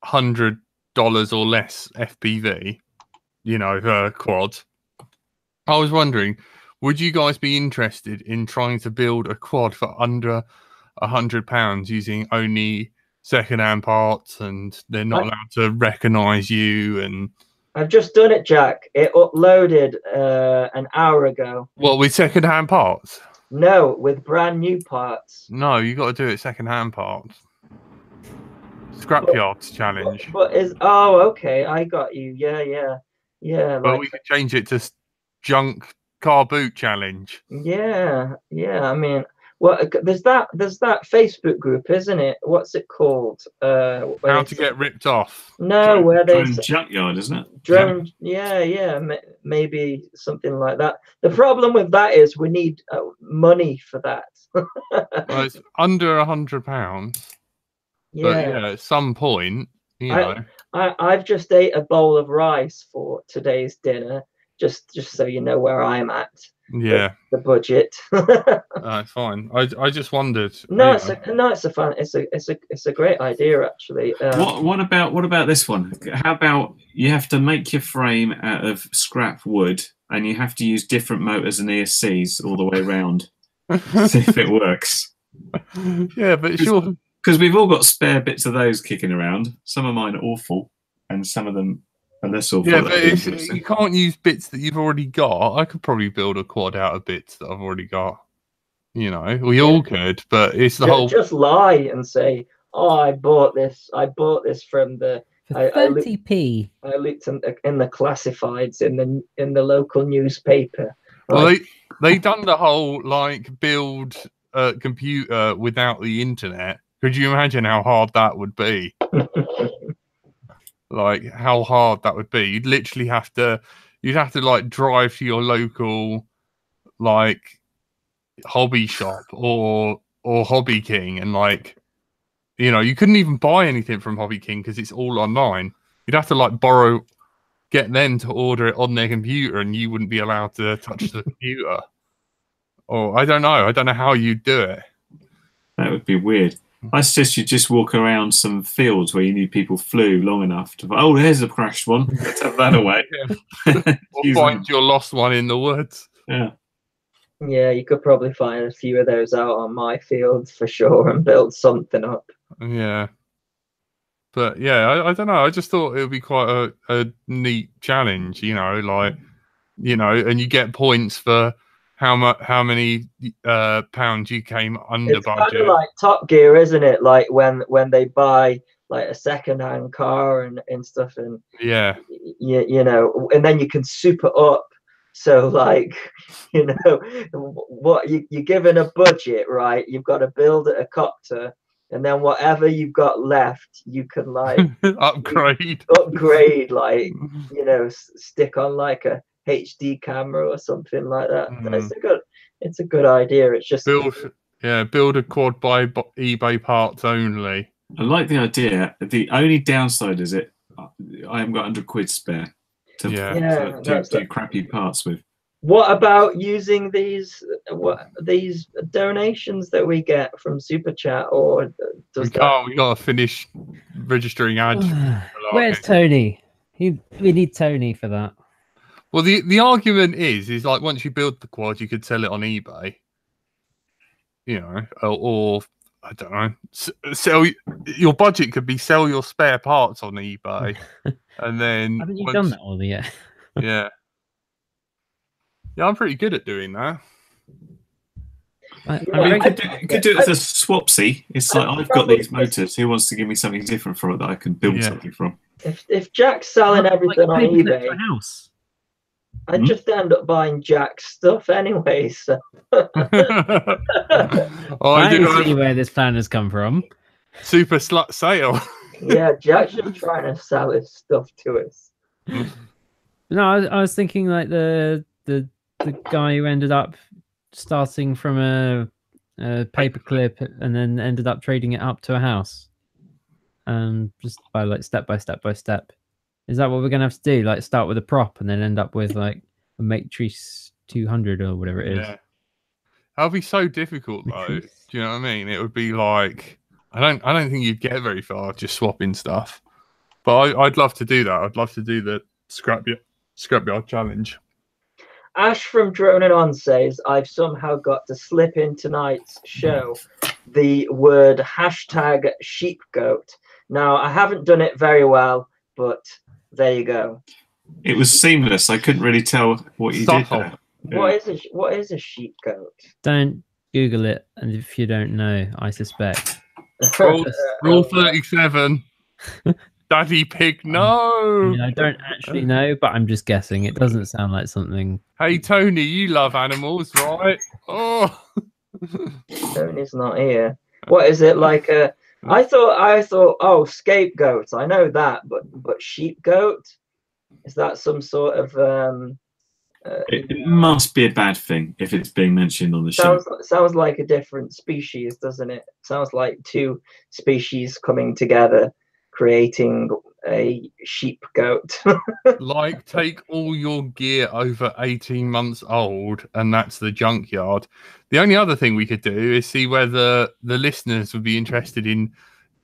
$100 or less FPV, you know, quad. I was wondering, would you guys be interested in trying to build a quad for under £100 using only second-hand parts, and they're not allowed to recognise you? And I've just done it, Jack. It uploaded an hour ago. What, with second-hand parts? No, with brand new parts. No, you got to do it second-hand parts. Scrapyards challenge. But okay, I got you. Yeah. But like, we could change it to junk car boot challenge. Yeah. I mean, Well, there's that Facebook group, isn't it? What's it called? How to get ripped off. No, where they drone junkyard, isn't it? drone. Yeah, maybe something like that. The problem with that is we need money for that. Well, it's under £100. Yeah. But yeah, at some point, you know. I've just ate a bowl of rice for today's dinner, just so you know where I'm at. Yeah. The budget. Fine. I just wondered. No, it's a great idea actually. What about this one? How about you have to make your frame out of scrap wood, and you have to use different motors and ESCs all the way around. See if it works. Yeah, but sure. Because we've all got spare bits of those kicking around. Some of mine are awful, and some of them are less awful. Yeah, but you can't use bits that you've already got. I could probably build a quad out of bits that I've already got. You know, we all could, but it's the whole. Just lie and say, "Oh, I bought this from the." For 30p. I looked in the classifieds in the local newspaper. Well, they done the whole like build a computer without the internet. Could you imagine how hard that would be? Like how hard that would be. You'd literally have to like drive to your local like hobby shop or Hobby King, and like, you know, you couldn't even buy anything from Hobby King because it's all online. You'd have to like get them to order it on their computer, and you wouldn't be allowed to touch the computer. Or I don't know how you'd do it. That would be weird. I suggest you just walk around some fields where you need people flew long enough to. Oh, there's a crashed one. Let's have that away. Or find your lost one in the woods. Yeah. Yeah, you could probably find a few of those out on my field for sure and build something up. Yeah. But yeah, I don't know. I just thought it would be quite a neat challenge, you know, like, you know, and you get points for how many pounds you came under budget. It's kind of like Top Gear, isn't it? Like when they buy like a second-hand car and stuff, and yeah, you know, and then you can super up. So like, you know, what you're given a budget, right? You've got to build a copter, and then whatever you've got left, you can like upgrade, like, you know, stick on like a HD camera or something like that. It's a good idea. It's just build a quad by eBay parts only. I like the idea. The only downside is I haven't got £100 spare to do crappy parts with. What about using these donations that we get from Super Chat, or we gotta finish registering ads. Where's Tony? We need Tony for that. Well, the argument is like once you build the quad, you could sell it on eBay, you know, or I don't know, sell your budget could be sell your spare parts on eBay, and then haven't you done that all yet? Yeah, I'm pretty good at doing that. You could do it as a swapsy. It's like I've got these motors. Who wants to give me something different from it that I can build something from? If Jack's selling everything on eBay, I just end up buying Jack's stuff anyway. So. I can see where this plan has come from. Super slut sale. Yeah, Jack's just trying to sell his stuff to us. No, I was thinking like the guy who ended up starting from a paperclip and then ended up trading it up to a house, just by like step by step by step. Is that what we're gonna have to do? Like start with a prop and then end up with like a Matrix 200 or whatever it is. Yeah, that'd be so difficult though. Do you know what I mean? It would be like I don't think you'd get very far just swapping stuff. But I'd love to do that. I'd love to do the Scrapyard challenge. Ash from Droning On says, I've somehow got to slip in tonight's show the word #sheepgoat. Now, I haven't done it very well, but there you go. It was seamless. I couldn't really tell what you did there. What is a sheepgoat? Don't Google it, and if you don't know, I suspect. Rule 37. Daddy pig, no. I don't actually know, but I'm just guessing. It doesn't sound like something. Hey Tony, you love animals, right? Oh, Tony's not here. What is it like? I thought. Oh, scapegoat. I know that, but sheepgoat. Is that some sort of? It must be a bad thing if it's being mentioned on the show. Sounds like a different species, doesn't it? Sounds like two species coming together, creating a sheep goat. Like, take all your gear over 18 months old, and that's the junkyard. The only other thing we could do is see whether the listeners would be interested in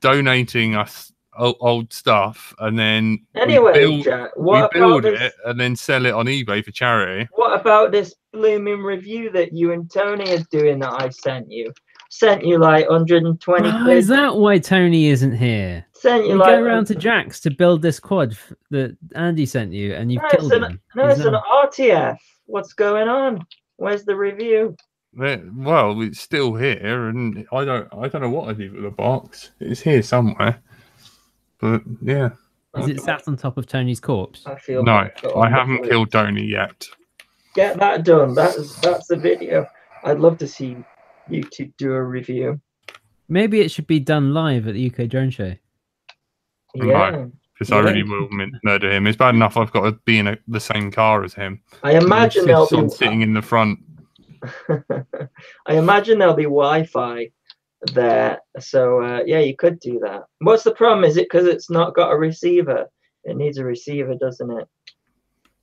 donating us old stuff, and then anyway, Jack, we build it and then sell it on eBay for charity. What about this blooming review that you and Tony is doing that I sent you? Sent you like 120 quid. Is that why Tony isn't here? Sent you we like go around to Jack's to build this quad that Andy sent you, and you've killed him. No, it's an RTF. What's going on? Where's the review? Well, it's still here, and I don't know what I did with the box. It's here somewhere, but yeah. Is it sat on top of Tony's corpse? No, I haven't killed Tony yet. Get that done. That's the video. I'd love to see you two do a review. Maybe it should be done live at the UK Drone Show. Yeah, because I really will murder him. It's bad enough I've got to be in the same car as him. I imagine there'll be sitting in the front. I imagine there'll be Wi-Fi there, so yeah, you could do that. What's the problem? Is it because it's not got a receiver? It needs a receiver, doesn't it?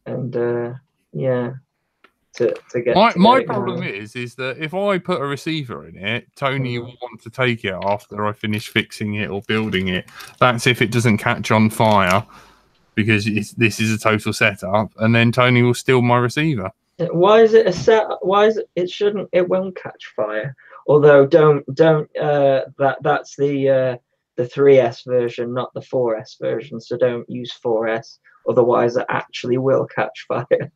And yeah, to get my problem is that if I put a receiver in it, Tony will want to take it after I finish fixing it or building it. That's if it doesn't catch on fire, because this is a total setup, and then Tony will steal my receiver. Why is it a set? Why is it? It shouldn't. It won't catch fire. Although don't that's the 3S version, not the 4S version. So don't use 4S, otherwise it actually will catch fire.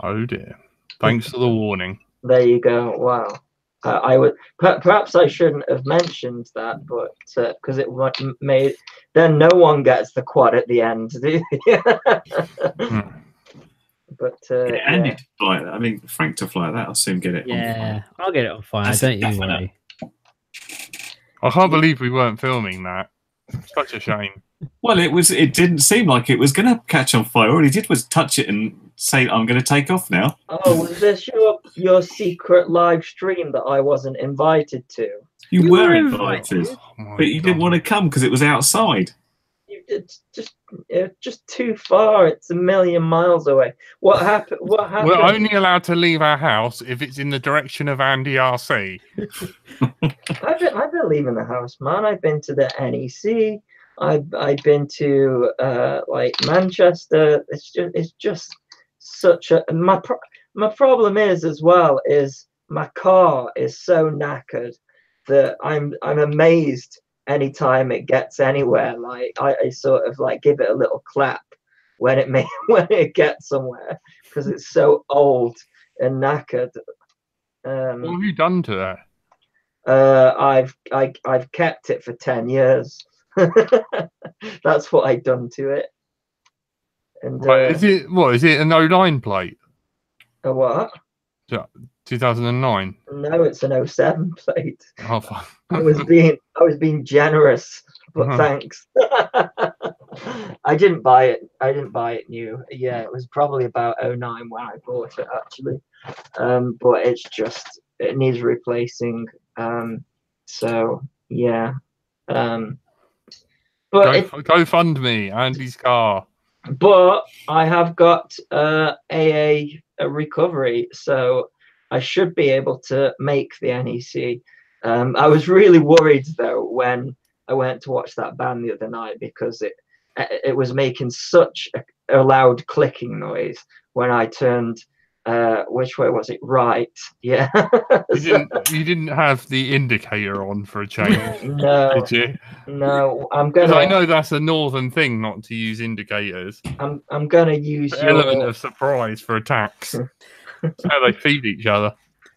Oh dear! Thanks for the warning. There you go. Wow. I would perhaps I shouldn't have mentioned that, but because it made then no one gets the quad at the end. But Andy to fly that. I mean, Frank to fly that. I'll soon get it. Yeah, I'll get it on fire. Don't you worry. I can't believe we weren't filming that. Such a shame. Well, it didn't seem like it was going to catch on fire. All he did was touch it and say, "I'm going to take off now." Oh, was this your secret live stream that I wasn't invited to? You were invited, but you didn't want to come because it was outside. It's just too far. It's a million miles away. What happened? We're only allowed to leave our house if it's in the direction of Andy RC. I've been leaving the house, man. I've been to the NEC. I've been to like Manchester. It's just such a my problem is as well is my car is so knackered that I'm amazed anytime it gets anywhere. Like I sort of like give it a little clap when it gets somewhere because it's so old and knackered. What have you done to that? I've kept it for 10 years. That's what I've done to it. And right, is it an 09 plate? A what? 2009. No, it's an 07 plate. Oh, fine. I was being generous, but thanks. I didn't buy it new. Yeah, it was probably about 09 when I bought it actually. But it needs replacing. So yeah. But go fund me, Andy's car. But I have got a recovery, so I should be able to make the NEC. I was really worried though when I went to watch that band the other night because it was making such a loud clicking noise when I turned. Which way was it? Right. Yeah. You didn't have the indicator on for a change. No. Did you? No. I know that's a northern thing not to use indicators. I'm gonna use the element of surprise for attacks. That's how they feed each other.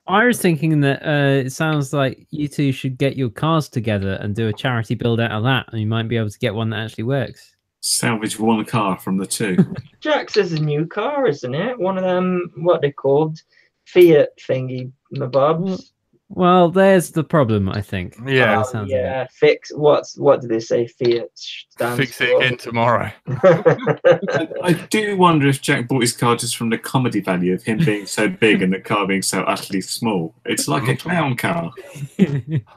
I was thinking that it sounds like you two should get your cars together and do a charity build out of that, and you might be able to get one that actually works. Salvage one car from the two. Jack's is a new car, isn't it? One of them, what they called, Fiat thingy Nabobs. Well, there's the problem, I think. Yeah. by the sounds of it. Yeah, fix what do they say? Fiat stands Fix it for. again tomorrow. I do wonder if Jack bought his car just from the comedy value of him being so big and the car being so utterly small. It's like a clown car.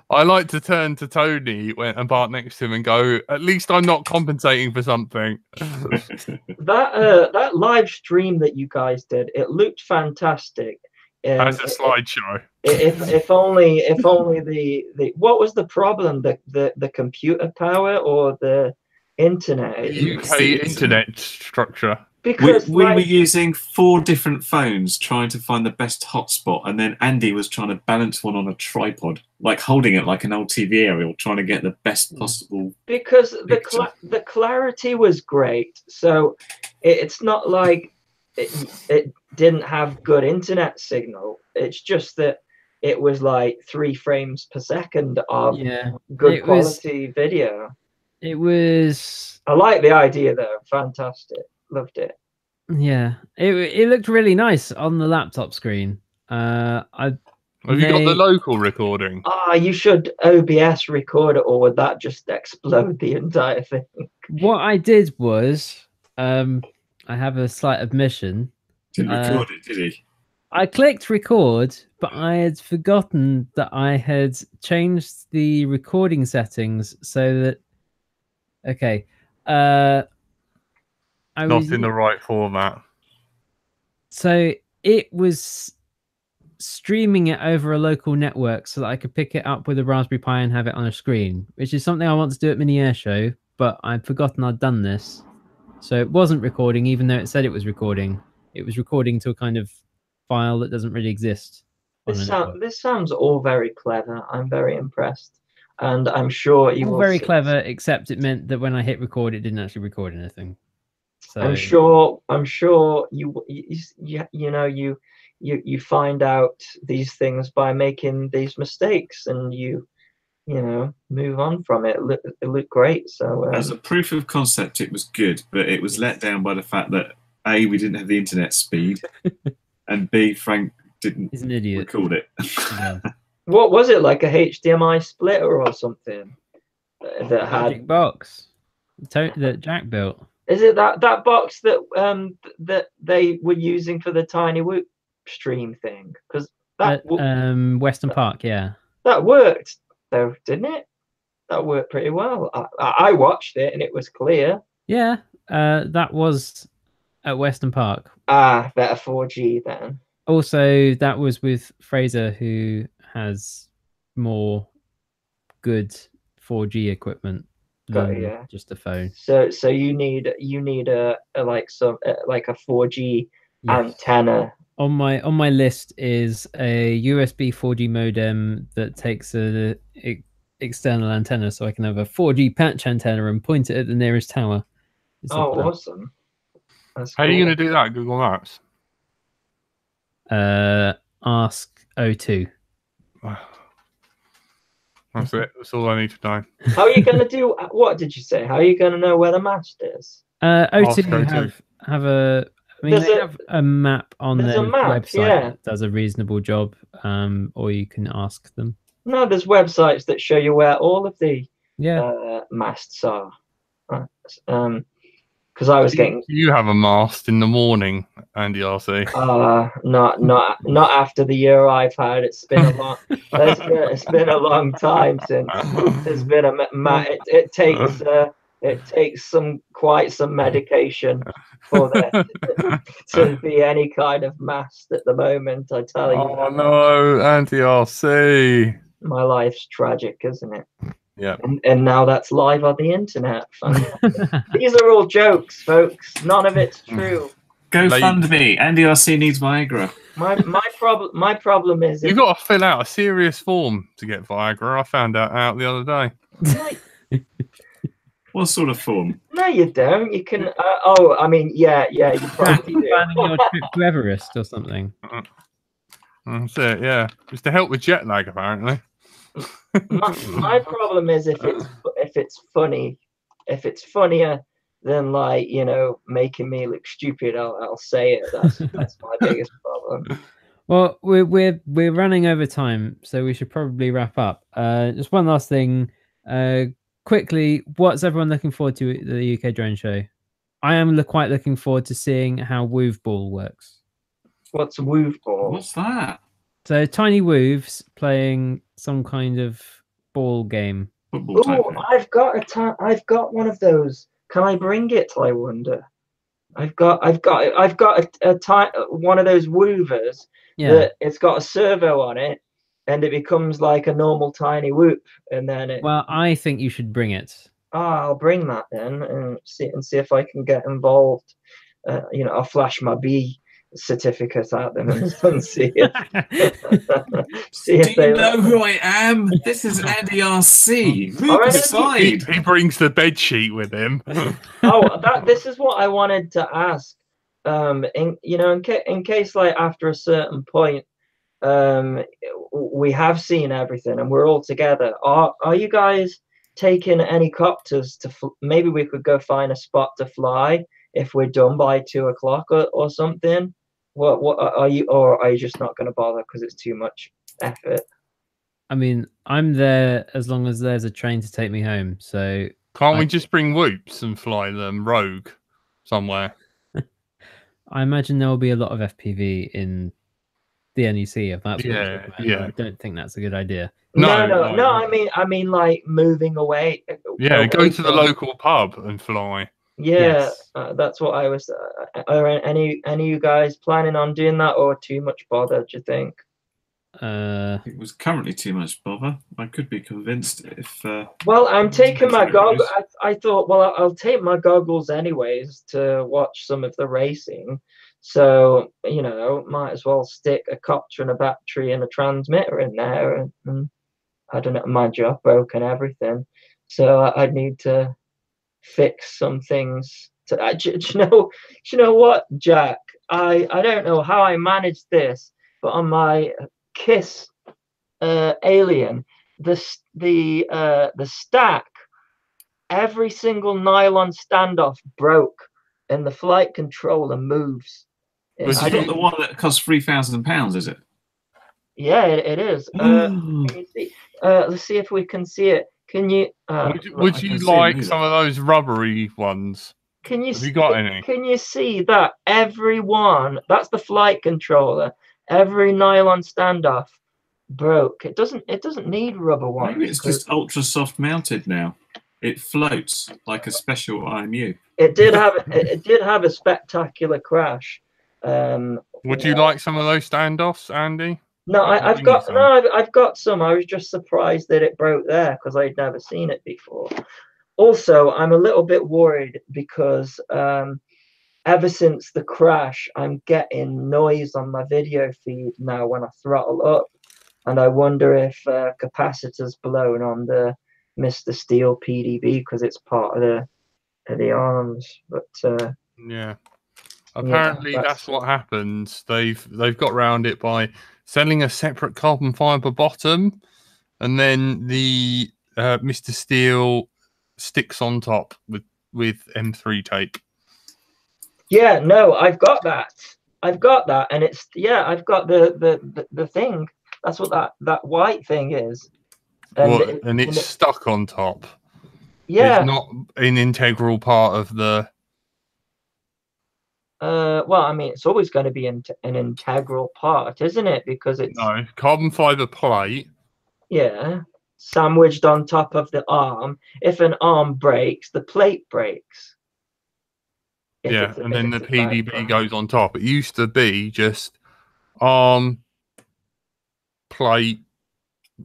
I like to turn to Tony and park next to him and go, at least I'm not compensating for something. That live stream that you guys did, it looked fantastic. As a slideshow. If only the what was the problem? The computer power or the internet? UK internet structure. Because we were using 4 different phones trying to find the best hotspot, and then Andy was trying to balance one on a tripod, like holding it like an old TV aerial, trying to get the best possible. Because the clarity was great, so it's not like it didn't have good internet signal. It's just that it was like 3 frames per second of good quality video. It was. I like the idea though. Fantastic. Loved it. Yeah, it looked really nice on the laptop screen. Have you got the local recording? You should OBS record it, or would that just explode the entire thing? What I did was, I have a slight admission. Didn't record it, did he? I clicked record, but I had forgotten that I had changed the recording settings so that. Okay. Not in the right format. So it was streaming it over a local network so that I could pick it up with a Raspberry Pi and have it on a screen, which is something I want to do at Mini Air Show, but I'd forgotten I'd done this. So it wasn't recording, even though it said it was recording. It was recording to a kind of file that doesn't really exist. This sounds all very clever. I'm very impressed. And I'm sure you will. Very clever, except it meant that when I hit record, it didn't actually record anything. So I'm sure you find out these things by making these mistakes, and you move on from it. It looked great. So as a proof of concept, it was good, but it was let down by the fact that A, we didn't have the internet speed, and B, Frank didn't record it. Yeah. What was it, like a HDMI splitter or something that had Magic box that Jack built? Is it that box that they were using for the Tiny Whoop stream thing? Because that Western Park, yeah, that worked though, didn't it? That worked pretty well. I watched it and it was clear. Yeah, that was at Western Park. Better 4G then. Also, that was with Fraser, who has more good 4G equipment than just a phone. So you need a 4G antenna. On my list is a USB 4G modem that takes a external antenna, so I can have a 4G patch antenna and point it at the nearest tower. Awesome! That's How are you going to do that? Google Maps. Ask O2. That's it. That's all I need to know. How are you going to do? What did you say? How are you going to know where the mast is? O2 have a. I mean, they have a map on their website that does a reasonable job. Or you can ask them. No, there's websites that show you where all of the masts are. Because I was getting. You have a mast in the morning, Andy RC. Not after the year I've had. It's been a long. It's been a long time since there's been a. It takes some medication for there to be any kind of mast at the moment. I tell you. Oh no, Andy RC. My life's tragic, isn't it? Yeah. And now that's live on the internet. These are all jokes, folks. None of it's true. Go fund me. Andy RC needs Viagra. My problem is you've got to fill out a serious form to get Viagra. I found out the other day. What sort of form? No, you don't. You can. I mean, yeah. You probably do. Planning your trip to Everest or something. That's it. Yeah, just to help with jet lag, apparently. My problem is if it's funny, if it's funnier than making me look stupid, I'll say it. That's my biggest problem. Well, we're running over time, so we should probably wrap up. Just one last thing, quickly. What's everyone looking forward to at the UK Drone Show? I am quite looking forward to seeing how Woof Ball works. What's Woof Ball? What's that? So tiny woofs playing some kind of ball game. Football type Oh, thing. I've got one of those. Can I bring it? I wonder. I've got one of those woovers. Yeah. That it's got a servo on it, and it becomes like a normal tiny whoop, and then it. Well, I think you should bring it. I'll bring that then and see if I can get involved. I'll flash my B certificate at them and see if see Do you know who I am? This is Andy RC. Move aside. He brings the bed sheet with him. This is what I wanted to ask. In case like after a certain point, we have seen everything and we're all together. Are you guys taking any copters to? Maybe we could go find a spot to fly if we're done by 2 o'clock or something. What are you, or are you just not going to bother because it's too much effort? I mean, I'm there as long as there's a train to take me home. So can't we just bring whoops and fly them rogue somewhere? I imagine there will be a lot of FPV in the NEC. If that's yeah. I don't think that's a good idea. No. I mean, like moving away. Yeah, go to the local pub and fly. Yeah, Yes. That's what I was. Are any of you guys planning on doing that, or too much bother? Do you think? It was currently too much bother. I could be convinced if. Well, I'm taking my goggles. I thought, well, I'll take my goggles anyways to watch some of the racing. So might as well stick a copter and a battery and a transmitter in there. And I don't know, my job broke and everything, so I'd need to fix some things. Do you know what, Jack? I don't know how I managed this, but on my KISS Alien, the stack, every single nylon standoff broke, and the flight controller moves. Was it the one that cost £3,000? Is it? Yeah, it is. Can you see? Let's see if we can see it. Can you? Would you like some of those rubbery ones? Can you? Have you got any? Can you see that every one? That's the flight controller. Every nylon standoff broke. It doesn't need rubber ones. Maybe it's just ultra soft mounted now. It floats like a special IMU. It did have a spectacular crash. Would you like some of those standoffs, Andy? No, I've got some. I was just surprised that it broke there because I'd never seen it before. Also, I'm a little bit worried because ever since the crash, I'm getting noise on my video feed now when I throttle up, and I wonder if capacitor's blown on the Mr. Steel PDB because it's part of the arms. But yeah, apparently that's what happens. They've got around it by selling a separate carbon fiber bottom, and then the Mr. Steel sticks on top with M3 tape. Yeah, no, I've got that, and it's I've got the thing. That's what that white thing is, and it's stuck on top. Yeah, it's not an integral part of the. Well, I mean, it's always going to be an integral part, isn't it? Because it's carbon fiber plate. Yeah, sandwiched on top of the arm. If an arm breaks, the plate breaks. And then the PDB goes on top. It used to be just arm, plate,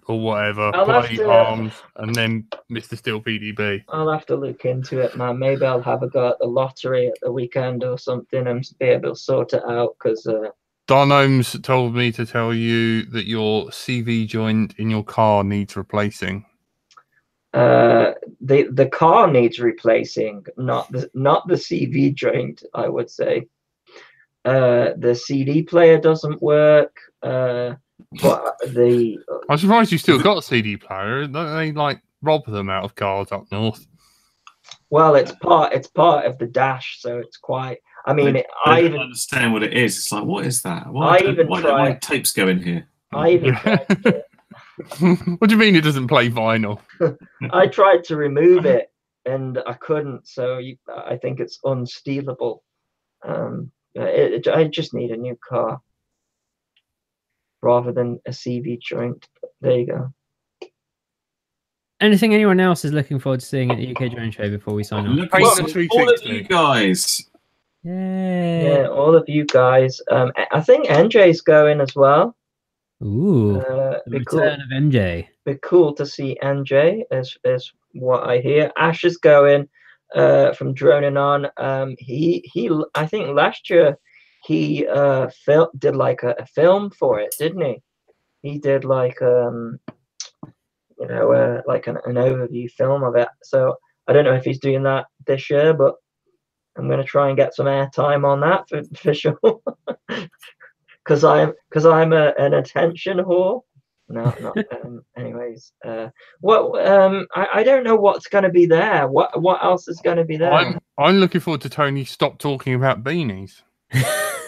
or whatever, arms, and then Mr. Steel PDB. I'll have to look into it, man. Maybe I'll have a go at the lottery at the weekend or something and be able to sort it out. Because Darnomes told me to tell you that your CV joint in your car needs replacing. The car needs replacing, not the CV joint, I would say. The CD player doesn't work. But I'm surprised you still got a CD player. Don't they like rob them out of cars up north? Well, it's part of the dash, so it's quite. I mean, I don't understand what it is. It's like, what is that? Why don't my tapes go in here? I even tried to, What do you mean it doesn't play vinyl? I tried to remove it and I couldn't. So I think it's unstealable. I just need a new car rather than a CV joint. But there you go. Anything anyone else is looking forward to seeing at the UK Drone Show before we sign off? Look at all of you guys. Yay. Yeah, all of you guys. I think NJ's going as well. Ooh, the be return of NJ. Be cool to see NJ, is what I hear. Ash is going from Droning On. I think last year he did like a film for it, didn't he? He did like like an overview film of it. So I don't know if he's doing that this year, but I'm going to try and get some airtime on that for sure. Because I'm an attention whore. No, not. Anyways, I don't know what's going to be there. What else is going to be there? I'm looking forward to Tony stop talking about beanies.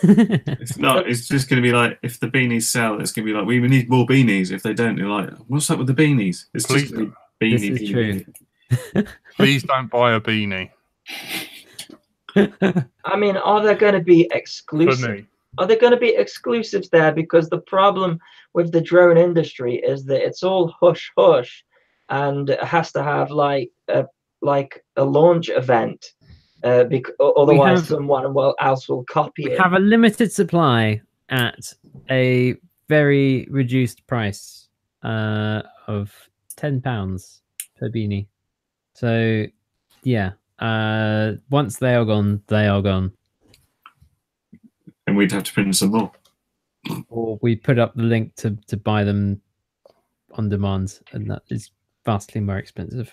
It's not. It's just going to be like, if the beanies sell, it's going to be like, we need more beanies. If they don't, you're like, what's up with the beanies? It's Please, just beanie. This is true. Please don't buy a beanie. I mean, are there going to be exclusive? Are there going to be exclusives there? Because the problem with the drone industry is that it's all hush hush, and it has to have like a launch event. Otherwise, someone else will copy it. We have a limited supply at a very reduced price of £10 per beanie. So, yeah, once they are gone, they are gone. And we'd have to print some more. Or we put up the link to buy them on demand, and that is vastly more expensive.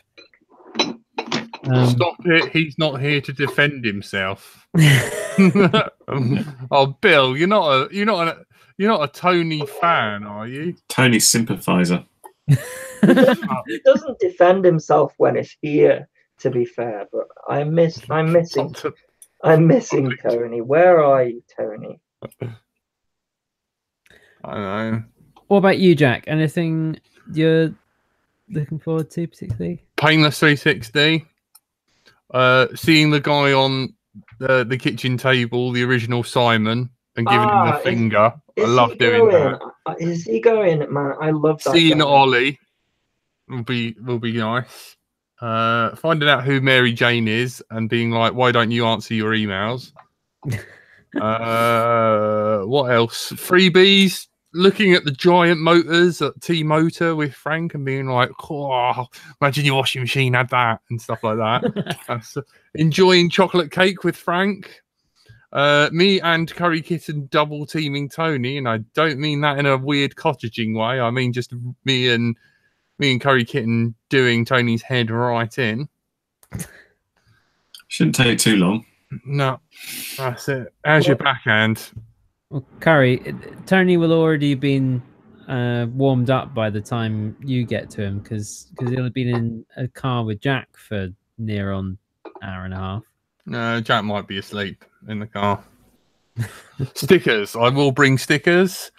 Stop it! He's not here to defend himself. Oh, Bill, you're not a Tony fan, are you? Tony sympathizer. He doesn't defend himself when it's here. To be fair, but I'm missing Tony. Where are you, Tony? I know. What about you, Jack? Anything you're looking forward to particularly? Painless 360. Seeing the guy on the kitchen table, the original Simon, and giving him the finger. I love doing that. Is he going, man? I love that. Seeing Ollie will be nice. Finding out who Mary Jane is and being like, why don't you answer your emails? What else? Freebies. Looking at the giant motors at T-Motor with Frank and being like, oh, imagine your washing machine had that and stuff like that. Enjoying chocolate cake with Frank. Me and Curry Kitten double teaming Tony, and I don't mean that in a weird cottaging way. I mean just me and Curry Kitten doing Tony's head right in. Shouldn't take too long. No, that's it. How's your backhand? Well, Curry, Tony will already been warmed up by the time you get to him because he'll have been in a car with Jack for near on hour and a half. No, Jack might be asleep in the car. Stickers. I will bring stickers.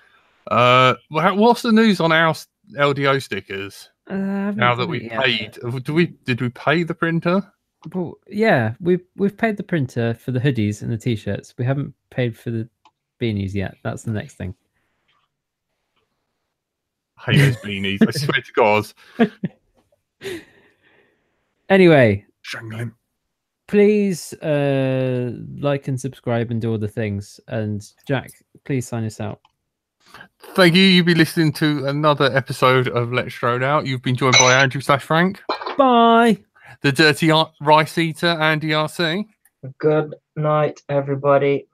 What's the news on our LDO stickers? Now that we paid, did we pay the printer? Well, yeah, we've paid the printer for the hoodies and the t-shirts. We haven't paid for the beanies yet. That's the next thing. I hate those beanies. I swear to God. Anyway, strangling. Please like and subscribe and do all the things. And Jack, please sign us out. Thank you. You've been listening to another episode of Let's Drone Out. You've been joined by Andrew/Frank. Bye. The dirty rice eater, Andy RC. Good night, everybody.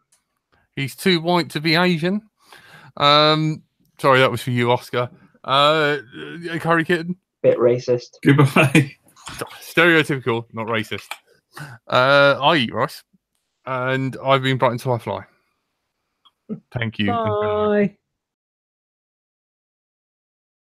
He's too white to be Asian. Sorry, that was for you, Oscar. Curry Kitten. Bit racist. Goodbye. Stereotypical, not racist. I eat rice. And I've been Brighton to I Fly. Thank you. Bye.